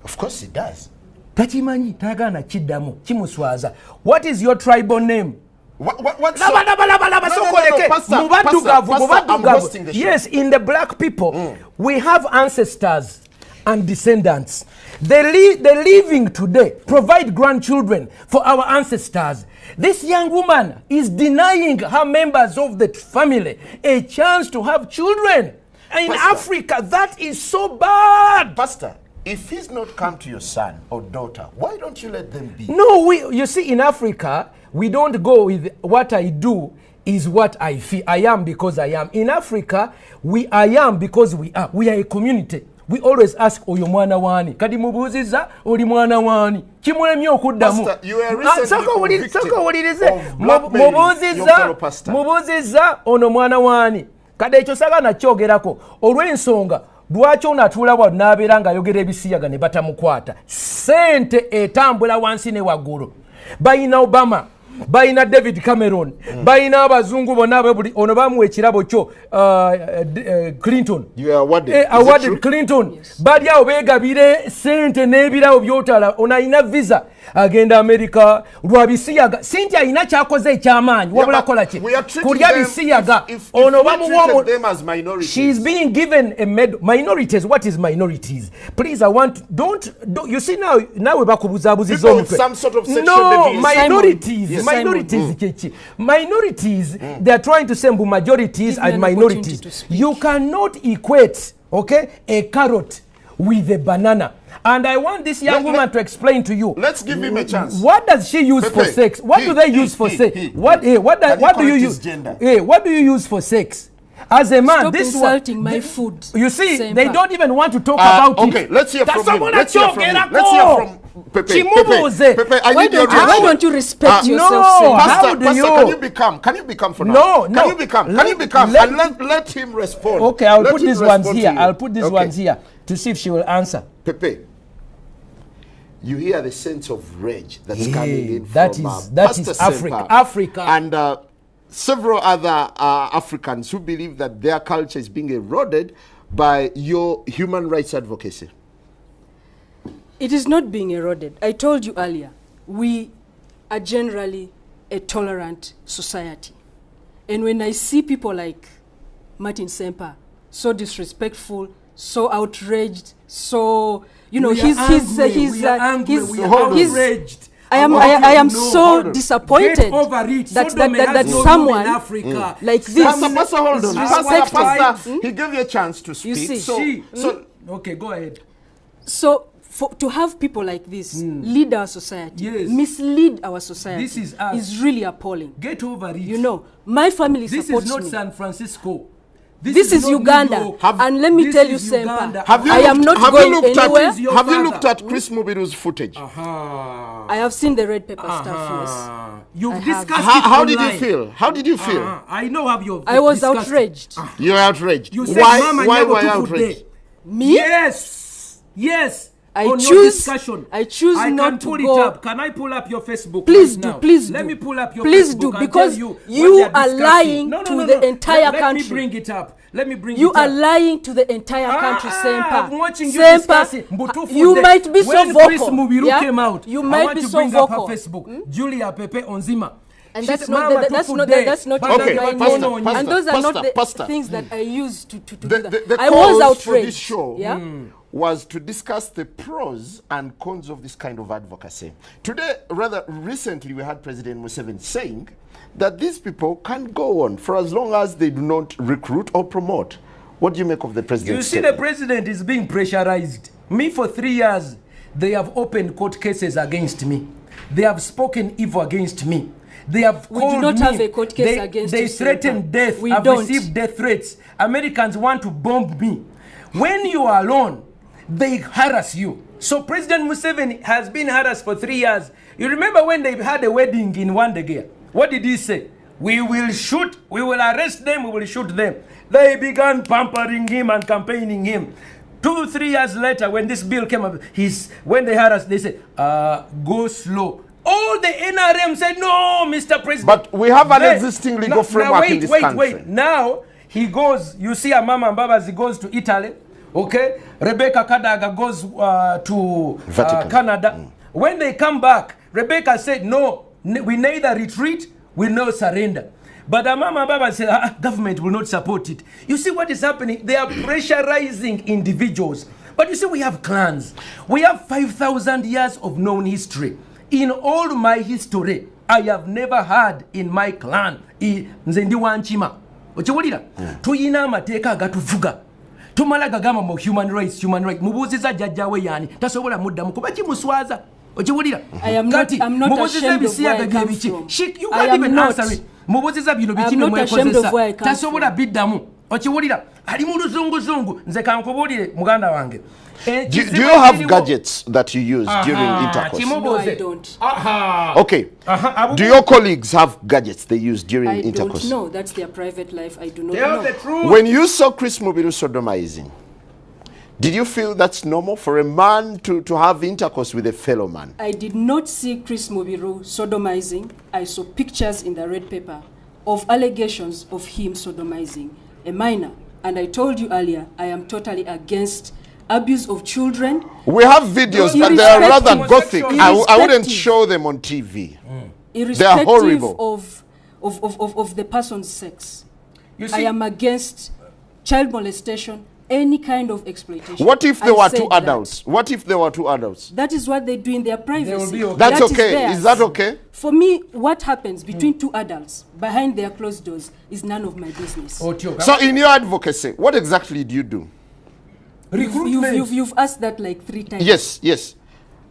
Of course he does. Tachimanyi tagana kiddamu kimuswaza. What is your tribal name? What's Laba, Pastor, Mubadugavu. I'm hosting the show. Yes, in the black people, we have ancestors and descendants. The living today provide grandchildren for our ancestors. This young woman is denying her members of the family a chance to have children. In Pastor, Africa, that is so bad. Pastor, if he's not come to your son or daughter, why don't you let them be? No, you see, in Africa, we don't go with what I do is what I feel. I am because I am. In Africa, I am because we are. We are a community. We always ask oyo mwana wani. Kadi mubuziza oli mwana wani. Kimulemye okuddamu. Pastor, you were recently convicted of blackmailing your fellow pastor. Mubuziza ono mwana wani. Kade ekyo sagana kyogerako. Olw'ensonga lwaki onatuula wa n'abeera ng'ayogera ebisiyaga ne batamukwata. Sente etambula wansi ne waggulu. Bayina Obama, bayina David Cameron, bayina abazungu bonna abebuli ono bamuwa ekirabo kyo Clinton. You are awarded. Awarded Clinton. Yes. Bali awo beegabire sente n'ebirawo byotala ono alina visa agenda America lwabisiyaga. Cynthia alina kyakoze ekyamaanyi wabula kola ki kulya bisiyaga ono bamuwa. She's being given a medal. Minorities, what is minorities? Please, I want don't you see now we bakubuzaabuziza omutwe. Some sort of sexual deviation. Minorities. Yes. Minorities, they are trying to say majorities and minorities. You cannot equate, okay, a carrot with a banana. And I want this young woman to explain to you. Let's give him a chance. What does she use for sex? What do they use for sex? What do you use? What do you use for sex? As a man, Stop insulting my food. You see, Semper. They don't even want to talk about it. Okay, let's hear from him. Let's hear from Pepe. Pepe, Why don't you respect yourself, No, Pastor, how do you? Can you become for now? No. Can you become? And let him respond. Okay, I'll put these ones here. I'll put these ones here to see if she will answer. Pepe, you hear the sense of rage that's coming in that from that is Pastor Africa. And several other Africans who believe that their culture is being eroded by your human rights advocacy. It is not being eroded. I told you earlier, we are generally a tolerant society. And when I see people like Martin Semper, so disrespectful, so outraged, so, you know, he's outraged. I am so disappointed that someone like this Pastor, hold on. Pastor, he gave you a chance to speak. You see, okay, go ahead. So to have people like this lead our society, mislead our society, this is really appalling. Get over it. You know, my family supports me. This is not San Francisco. This is Uganda. And let me tell you, Semper, I am not going anywhere. Have you looked at Chris Mubiru's footage? I have seen the red pepper stuff, yes. You've discussed it How did you feel? How did you feel? I know how you. I was outraged. You're outraged. You said, why were you outraged? Me? Yes. I choose not to go. Can I pull up your Facebook? Please do, please do. Let me pull up your please Facebook. Do, because you are lying to the entire country. Let me bring it up. You are lying to the entire country, Semper. I'm watching you discussing. You might be so vocal. When Chris Mubiru came out, you might be so vocal. I want to bring up her Facebook. Julia Pepe Onziema. And that's not and those are not the things that I use to do that. I was outraged. was to discuss the pros and cons of this kind of advocacy. Today, rather recently, we had President Museveni saying that these people can go on for as long as they do not recruit or promote. What do you make of the president? You see, the president is being pressurized. Me, for 3 years, they have opened court cases against me. They have spoken evil against me. They have called me. We do not have a court case against They threaten death. I've received death threats. Americans want to bomb me. When you are alone, they harass you. So President Museveni has been harassed for 3 years. You remember when they had a wedding in Wandegea? What did he say? We will shoot, we will arrest them, we will shoot them. They began pampering him and campaigning him. 2 3 years later, when this bill came up, when they harassed, they said, go slow. All the NRM said, no, Mr. President. But we have an existing legal framework in this country. Wait. Now, he goes, you see a Mama and Babas, he goes to Italy, okay? Rebecca Kadaga goes to Canada. When they come back, Rebecca said, no, we neither retreat, we no surrender. But the Mama and Baba said, government will not support it. You see what is happening? They are pressurizing individuals. But you see, we have clans. We have 5,000 years of known history. In all my history, I have never had in my clan nze ndi wanchima okiwulira tuyina amateeka agatuvuga tumala gagamba mu human rights mubuuziza jjajjawe yaani tasobola muddamu kuba kimuswaza okiwulira kati mubuuziza ebisiyaga gebiki you can't even answer it mubuuziza bino biki mwekozesa tasobola biddamu okiwulira ali mu luzunguzungu nze kankubuulire muganda wange. Do you have gadgets that you use during intercourse? No, I don't. Okay. Do your colleagues have gadgets they use during intercourse? I don't know. That's their private life. I do not know. The truth. When you saw Chris Mubiru sodomizing, did you feel that's normal for a man to have intercourse with a fellow man? I did not see Chris Mubiru sodomizing. I saw pictures in the red paper of allegations of him sodomizing a minor. And I told you earlier, I am totally against abuse of children. We have videos, but they are rather gothic. I wouldn't show them on TV. They are horrible. Of the person's sex. You see, I am against child molestation, any kind of exploitation. What if there were 2 adults? What if there were 2 adults? That is what they do in their privacy. Okay. That's okay. Is that okay? For me, what happens between 2 adults behind their closed doors is none of my business. So in your advocacy, what exactly do you do? You've asked that like 3 times. Yes.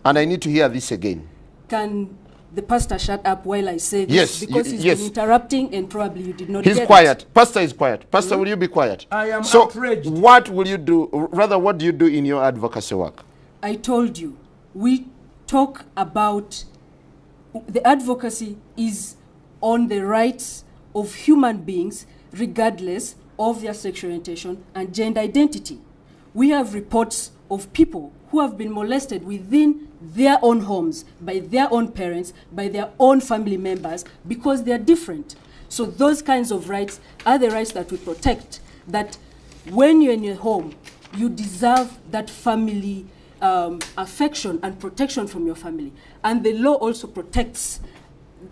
And I need to hear this again. Can the pastor shut up while I say this? Yes. Because he's been interrupting and probably you did not He's get quiet. it. Pastor is quiet. Pastor, will you be quiet? I am so outraged. What will you do? Rather, what do you do in your advocacy work? I told you, we talk about the advocacy is on the rights of human beings regardless of their sexual orientation and gender identity. We have reports of people who have been molested within their own homes, by their own parents, by their own family members, because they are different. So those kinds of rights are the rights that we protect, that when you're in your home, you deserve that family affection and protection from your family. And the law also protects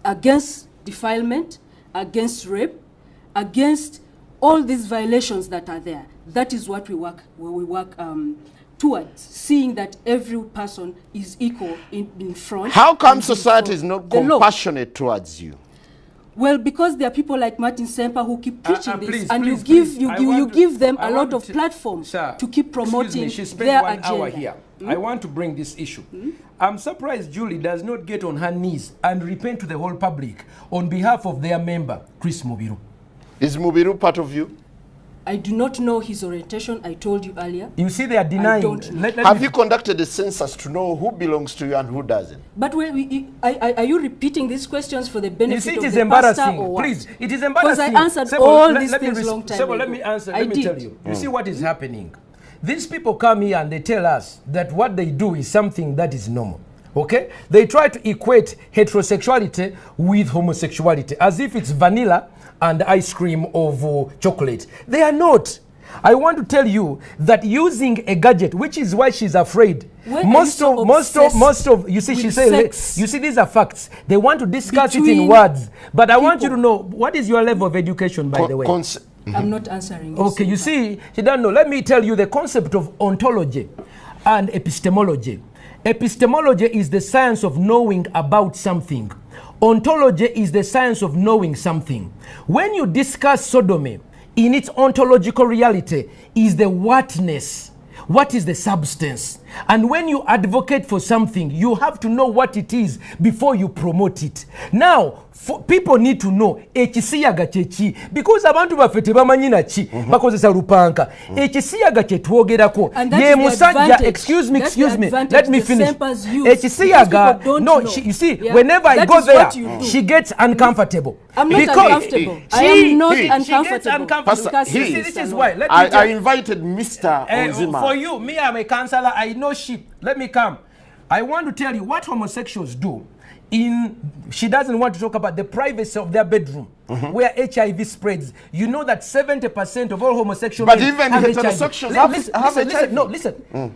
against defilement, against rape, against all these violations that are there. That is what we work towards, seeing that every person is equal in front. How come society is not compassionate towards you? Well, because there are people like Martin Semper who keep preaching this, and you give them a lot of platform to keep promoting their agenda. Here. I want to bring this issue. I'm surprised Julie does not get on her knees and repent to the whole public on behalf of their member, Chris Mubiru. Is Mubiru part of you? I do not know his orientation. I told you earlier. You see, they are denying. I don't know. Have you conducted a census to know who belongs to you and who doesn't? But are you repeating these questions for the benefit of the pastor or what? Please, it is embarrassing. Because I answered all these things a long time ago. Let me answer. Let me tell you. You see what is happening? These people come here and they tell us that what they do is something that is normal. Okay? They try to equate heterosexuality with homosexuality as if it's vanilla and ice cream of chocolate. They are not. I want to tell you that using a gadget, which is why she's afraid. Most of you see, she says, you see, these are facts. They want to discuss it in words. But I want you to know, what is your level of education, by the way? I'm not answering you. Okay, you see, she doesn't know. Let me tell you the concept of ontology and epistemology. Epistemology is the science of knowing about something. Ontology is the science of knowing something. When you discuss sodomy, in its ontological reality is the whatness. What is the substance? And when you advocate for something, you have to know what it is before you promote it. Now, people need to know ekisiyaga chechi, because abantu baffe tebamanyi na chi bakozesa lupanka. Ekisiyaga kye twogerako ye musajja, excuse me, let me finish. Ekisiyaga, no, you see, whenever I go there, she gets uncomfortable. I'm not uncomfortable. I am not uncomfortable. Pastor, this is why. I invited Mr. Onziema. For you, me, I'm a counselor. I know sheep. Let me come. I want to tell you what homosexuals do. She doesn't want to talk about the privacy of their bedroom, where HIV spreads. You know that 70% of all homosexual men even have heterosexuals HIV. have HIV. No, listen.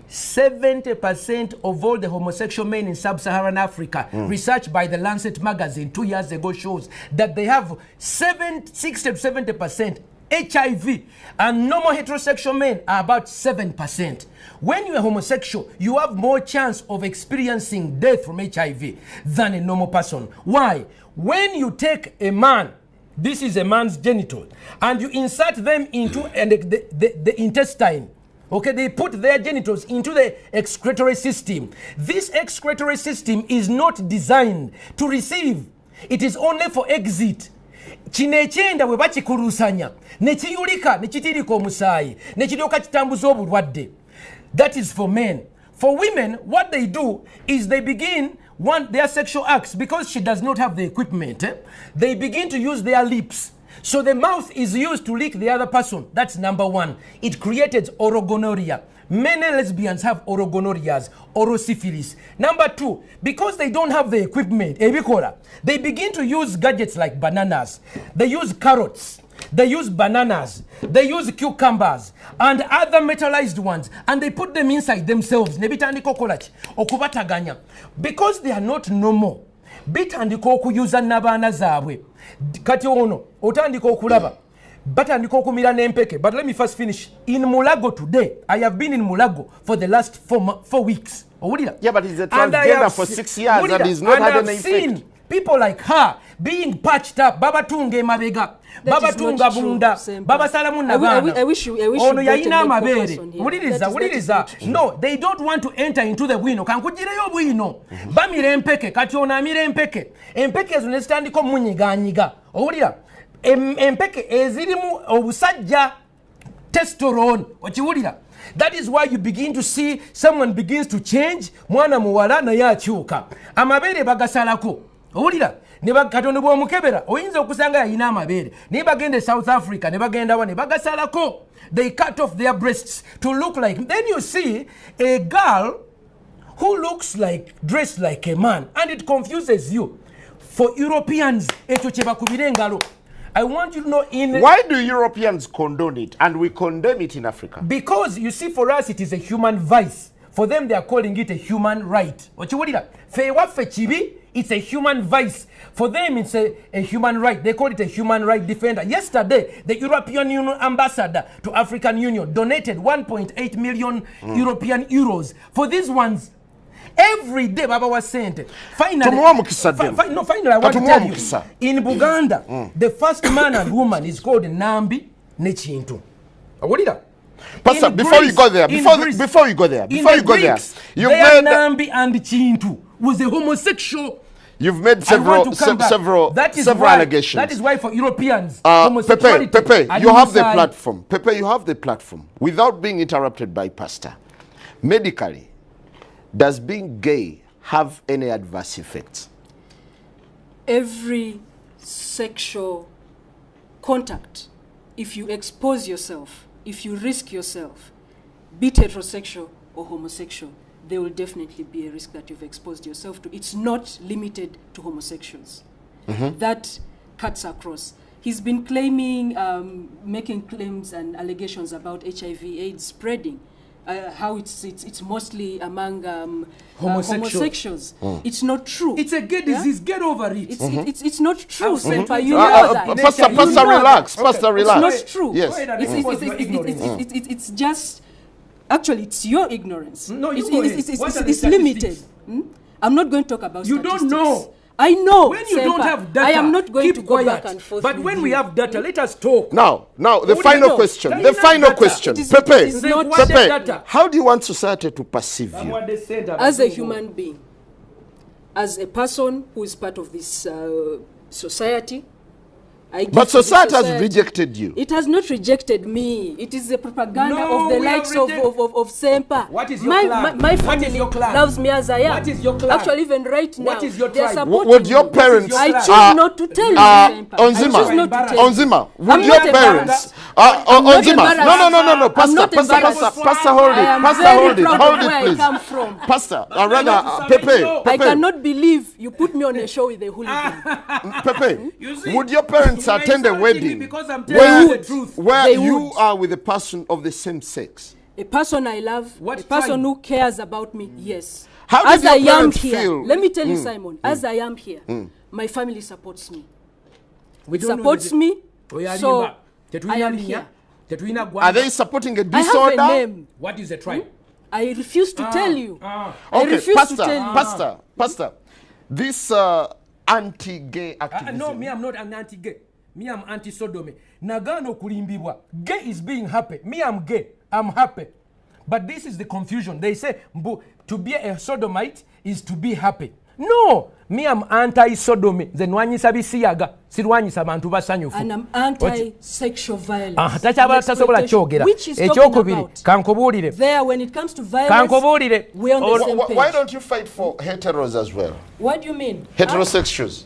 70% of all the homosexual men in sub-Saharan Africa, research by the Lancet magazine 2 years ago shows that they have 60 to 70% HIV, and normal heterosexual men are about 7%. When you're homosexual, you have more chance of experiencing death from HIV than a normal person. Why? When you take a man, this is a man's genital, and you insert them into the intestine, okay, they put their genitals into the excretory system. This excretory system is not designed to receive. It is only for exit. Kino ekyenda bwe bakikulusanya ne kiyulika ne kitirika omusaayi ne kiryoka kitambuza obulwadde. That is for men. For women, what they do is they begin their sexual acts, because she does not have the equipment. They begin to use their lips. So the mouth is used to lick the other person. That's number one. It created orogonorrhea. Many lesbians have orogonorrheas, orosyphilis. Number two, because they don't have the equipment, they begin to use gadgets like bananas. They use carrots. They use bananas. They use cucumbers and other metallized ones, and they put them inside themselves. Because they are not normal. Bitandika okuyuza n'abaana zaabwe. Kati ono otandika okulaba. Batandika okumira n'empeke. But let me first finish. In Mulago today, I have been in Mulago for the last 4 weeks. Yeah, but he's a transgender for 6 years and he's not had any effect. Seen people like her being patched up. Baba tunge mabega. Baba tunga bunda. Baba salamu nabana. I wish you ono yayina amabere. Muliriza. No, they don't want to enter into the wino. Kankujireyo bwino. Bamire empeke. Kati ona amire empeke. Empeke zunestandiko munyiganyiga. Owulira. Empeke ezirimu obusajja testosterone. Okiwulira. That is why you begin to see someone begins to change. Mwana muwala na yakyuka. Amabere bagasalako. Owulira. Ne bakatono bw'omukebera oyinza okusanga yayina amabere ne bagenda South Africa ne bagenda wa ne bagasalako. They cut off their breasts to look like. Then you see a girl who looks like, dressed like a man, and it confuses you. For Europeans, ekyo kye bakubira engalo. I want you to know why do Europeans condone it and we condemn it in Africa? Because you see, for us it is a human vice. For them they are calling it a human right. It's a human vice. For them it's a human right. They call it a human right defender. Yesterday, the European Union ambassador to African Union donated 1.8 million European euros for these ones. Every day Baba was sent. Finally, I want to tell you, in Uganda, the first man and woman is called Nambi Nechintu. Pastor, before you go there, you've made Nambi and Chintu was a homosexual. You've made several allegations. That is why for Europeans, Pepe, you have the platform. Pepe, you have the platform. Without being interrupted by Pastor, medically, does being gay have any adverse effects? Every sexual contact, if you expose yourself, if you risk yourself, be it heterosexual or homosexual, there will definitely be a risk that you've exposed yourself to. It's not limited to homosexuals. That cuts across. He's been claiming, making claims and allegations about HIV/AIDS spreading. how it's mostly among homosexuals. It's not true. It's a gay disease. Get over it. It's not true, Semper. You know know that. Pastor, relax. Pastor, relax. It's not true. Yes. It's just, actually, it's your ignorance. No, it's limited. I'm not going to talk about you statistics. You don't know. I know. When you don't have data, I am not going to go quiet. back and forth. But when we have data, let us talk. Now, the final question. The final question. Pepe, how do you want society to perceive you? As a human being, as a person who is part of this society. But society has rejected you. It has not rejected me. It is the propaganda of the likes of Semper. What is your clan? My family loves me as I am. What is your clan? Actually, even right now, what is your tribe? Would your parents... I choose not to tell you, Semper. Onziema, would your parents... Onziema, no. Pastor, hold it, please. Pastor, rather, Pepe. I cannot believe you put me on a show with a hooligan. Pepe, would your parents attend a wedding where you are with a person of the same sex? A person I love, a person who cares about me, yes. How as did I your am parents here, feel? let me tell you, Simon, as I am here, my family supports me. Supports me, so I am here. Are they supporting a disorder? I have a name. What is the tribe? I refuse to tell you. Okay, Pastor, this anti-gay activism. No, me, I'm not an anti-gay. Me, I'm anti-sodomy. Nagano kulimbibwa. Gay is being happy. Me, I'm gay. I'm happy. But this is the confusion. They say to be a sodomite is to be happy. No, me, I'm anti-sodomy. And I'm anti-sexual violence. Which is talking about. There, when it comes to violence, we're on the same page. Why don't you fight for heteros as well? What do you mean? Heterosexuals.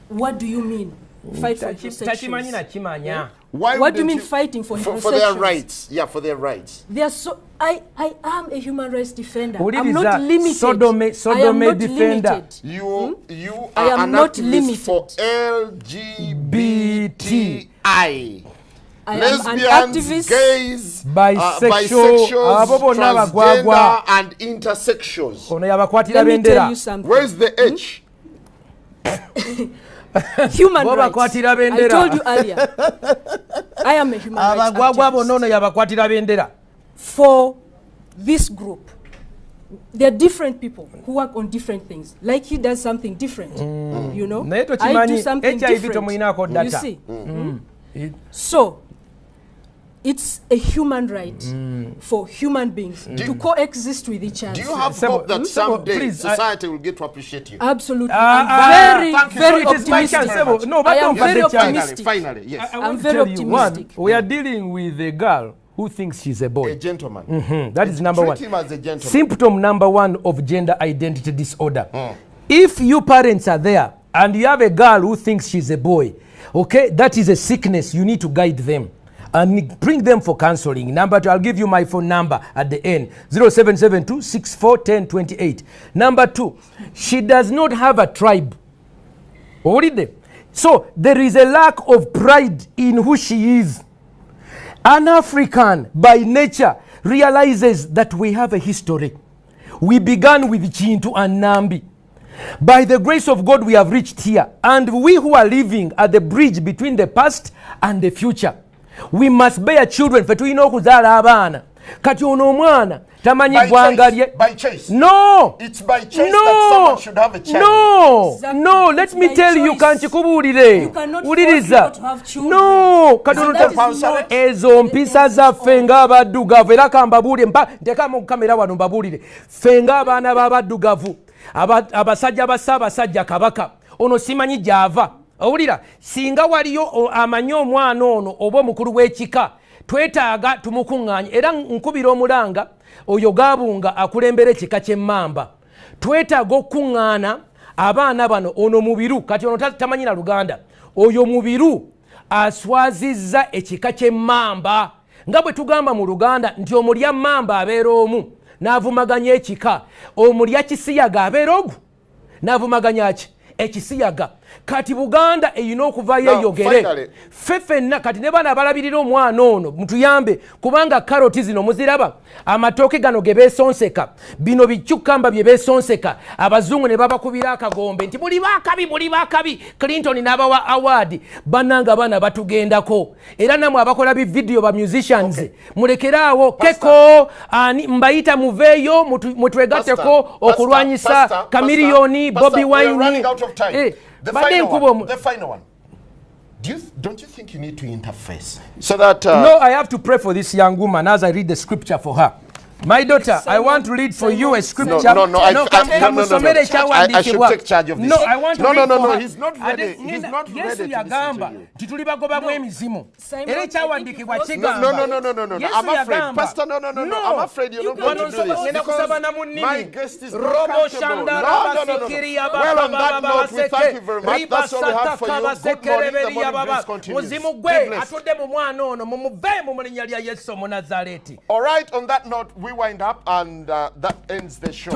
What do you mean? Fight for heterosexuals? What do you mean fighting for heterosexuals? For their rights. Yeah, for their rights. They are so. I am a human rights defender. I'm not limited. Sodomy defender. You are an activist for LGBTI. Lesbians, gays, bisexuals, transgender, and intersexuals. Let me tell you something. Where's the H? Human rights. I told you earlier. I am a human rights activist. For this group, there are different people who work on different things. Like he does something different, you know. I do something different. You see. So, it's a human right for human beings to coexist with each other. Do you have hope that someday society will get to appreciate you? Absolutely. I'm very optimistic. No, but I am very optimistic. Finally, yes. I'm very optimistic. We are dealing with a girl who thinks she's a boy. A gentleman. That is number one. Treat him as a gentleman. Symptom number one of gender identity disorder. If you parents are there and you have a girl who thinks she's a boy, okay, that is a sickness. You need to guide them and bring them for counseling. Number two, I'll give you my phone number at the end, 0772-641028. Number two, she does not have a tribe. So there is a lack of pride in who she is. An African by nature realizes that we have a history. We began with Chintu and Nambi. By the grace of God, we have reached here. And we who are living at the bridge between the past and the future, we must bear children. By choice. By choice. No. It's by choice that someone should have a child. No. Exactly. No. Let me tell you. You cannot force people to have children. No. Ezo mpisa za fenga badugavu era kambabulire ndekamo kamera wano mbabulire fenga abana babadugavu abasajja basajja kabaka ono simanyi java owulira singa waliyo amanyi omwana ono oba omukulu w'ekika twetaaga tumukuŋŋaanye era nkubira omulanga oyo gaabunga akulembera ekika ky'emmamba twetaaga okuŋŋaana abaana bano ono mubiru kati ono tamanyira Luganda oyo mubiru aswazizza ekika ky'emmamba nga bwe tugamba mu Luganda nti omulya mmamba abeera omu n'avumaganya ekika omulya kisiyaga abeera ogu n'avumaganya ki ekisiyaga kati Buganda eyina okuvayo eyogere ffenna kati ne bana abalabirira omwana ono mutuyambe kubanga karoti zino muziraba amatooke gano ge beesonseka bino bikyukamba bye beesonseka abazungu ne babakubira akagombe nti buli bakabi Clinton n'abawa award bannanga bana batugendako era namwe abakola bividiyo ba musicians mulekeraawo keko ani mbayita muveeyo mutwegatteko okulwanyisa Chameleone Bobby Wine The final one. Don't you think you need to interface so that? No, I have to pray for this young woman as I read the scripture for her. My daughter, I want to read for you a scripture. No. I should take charge of this. No, I want to read for No. her. He's not ready. He's not ready to listen to you. No. I'm afraid, Pastor. No. I'm afraid you're not going to do this because my guest is not comfortable. No. Well, on that note, we thank you very much. That's all we have for you. Good morning. The morning breeze continues. All right. On that note, we wind up and that ends the show.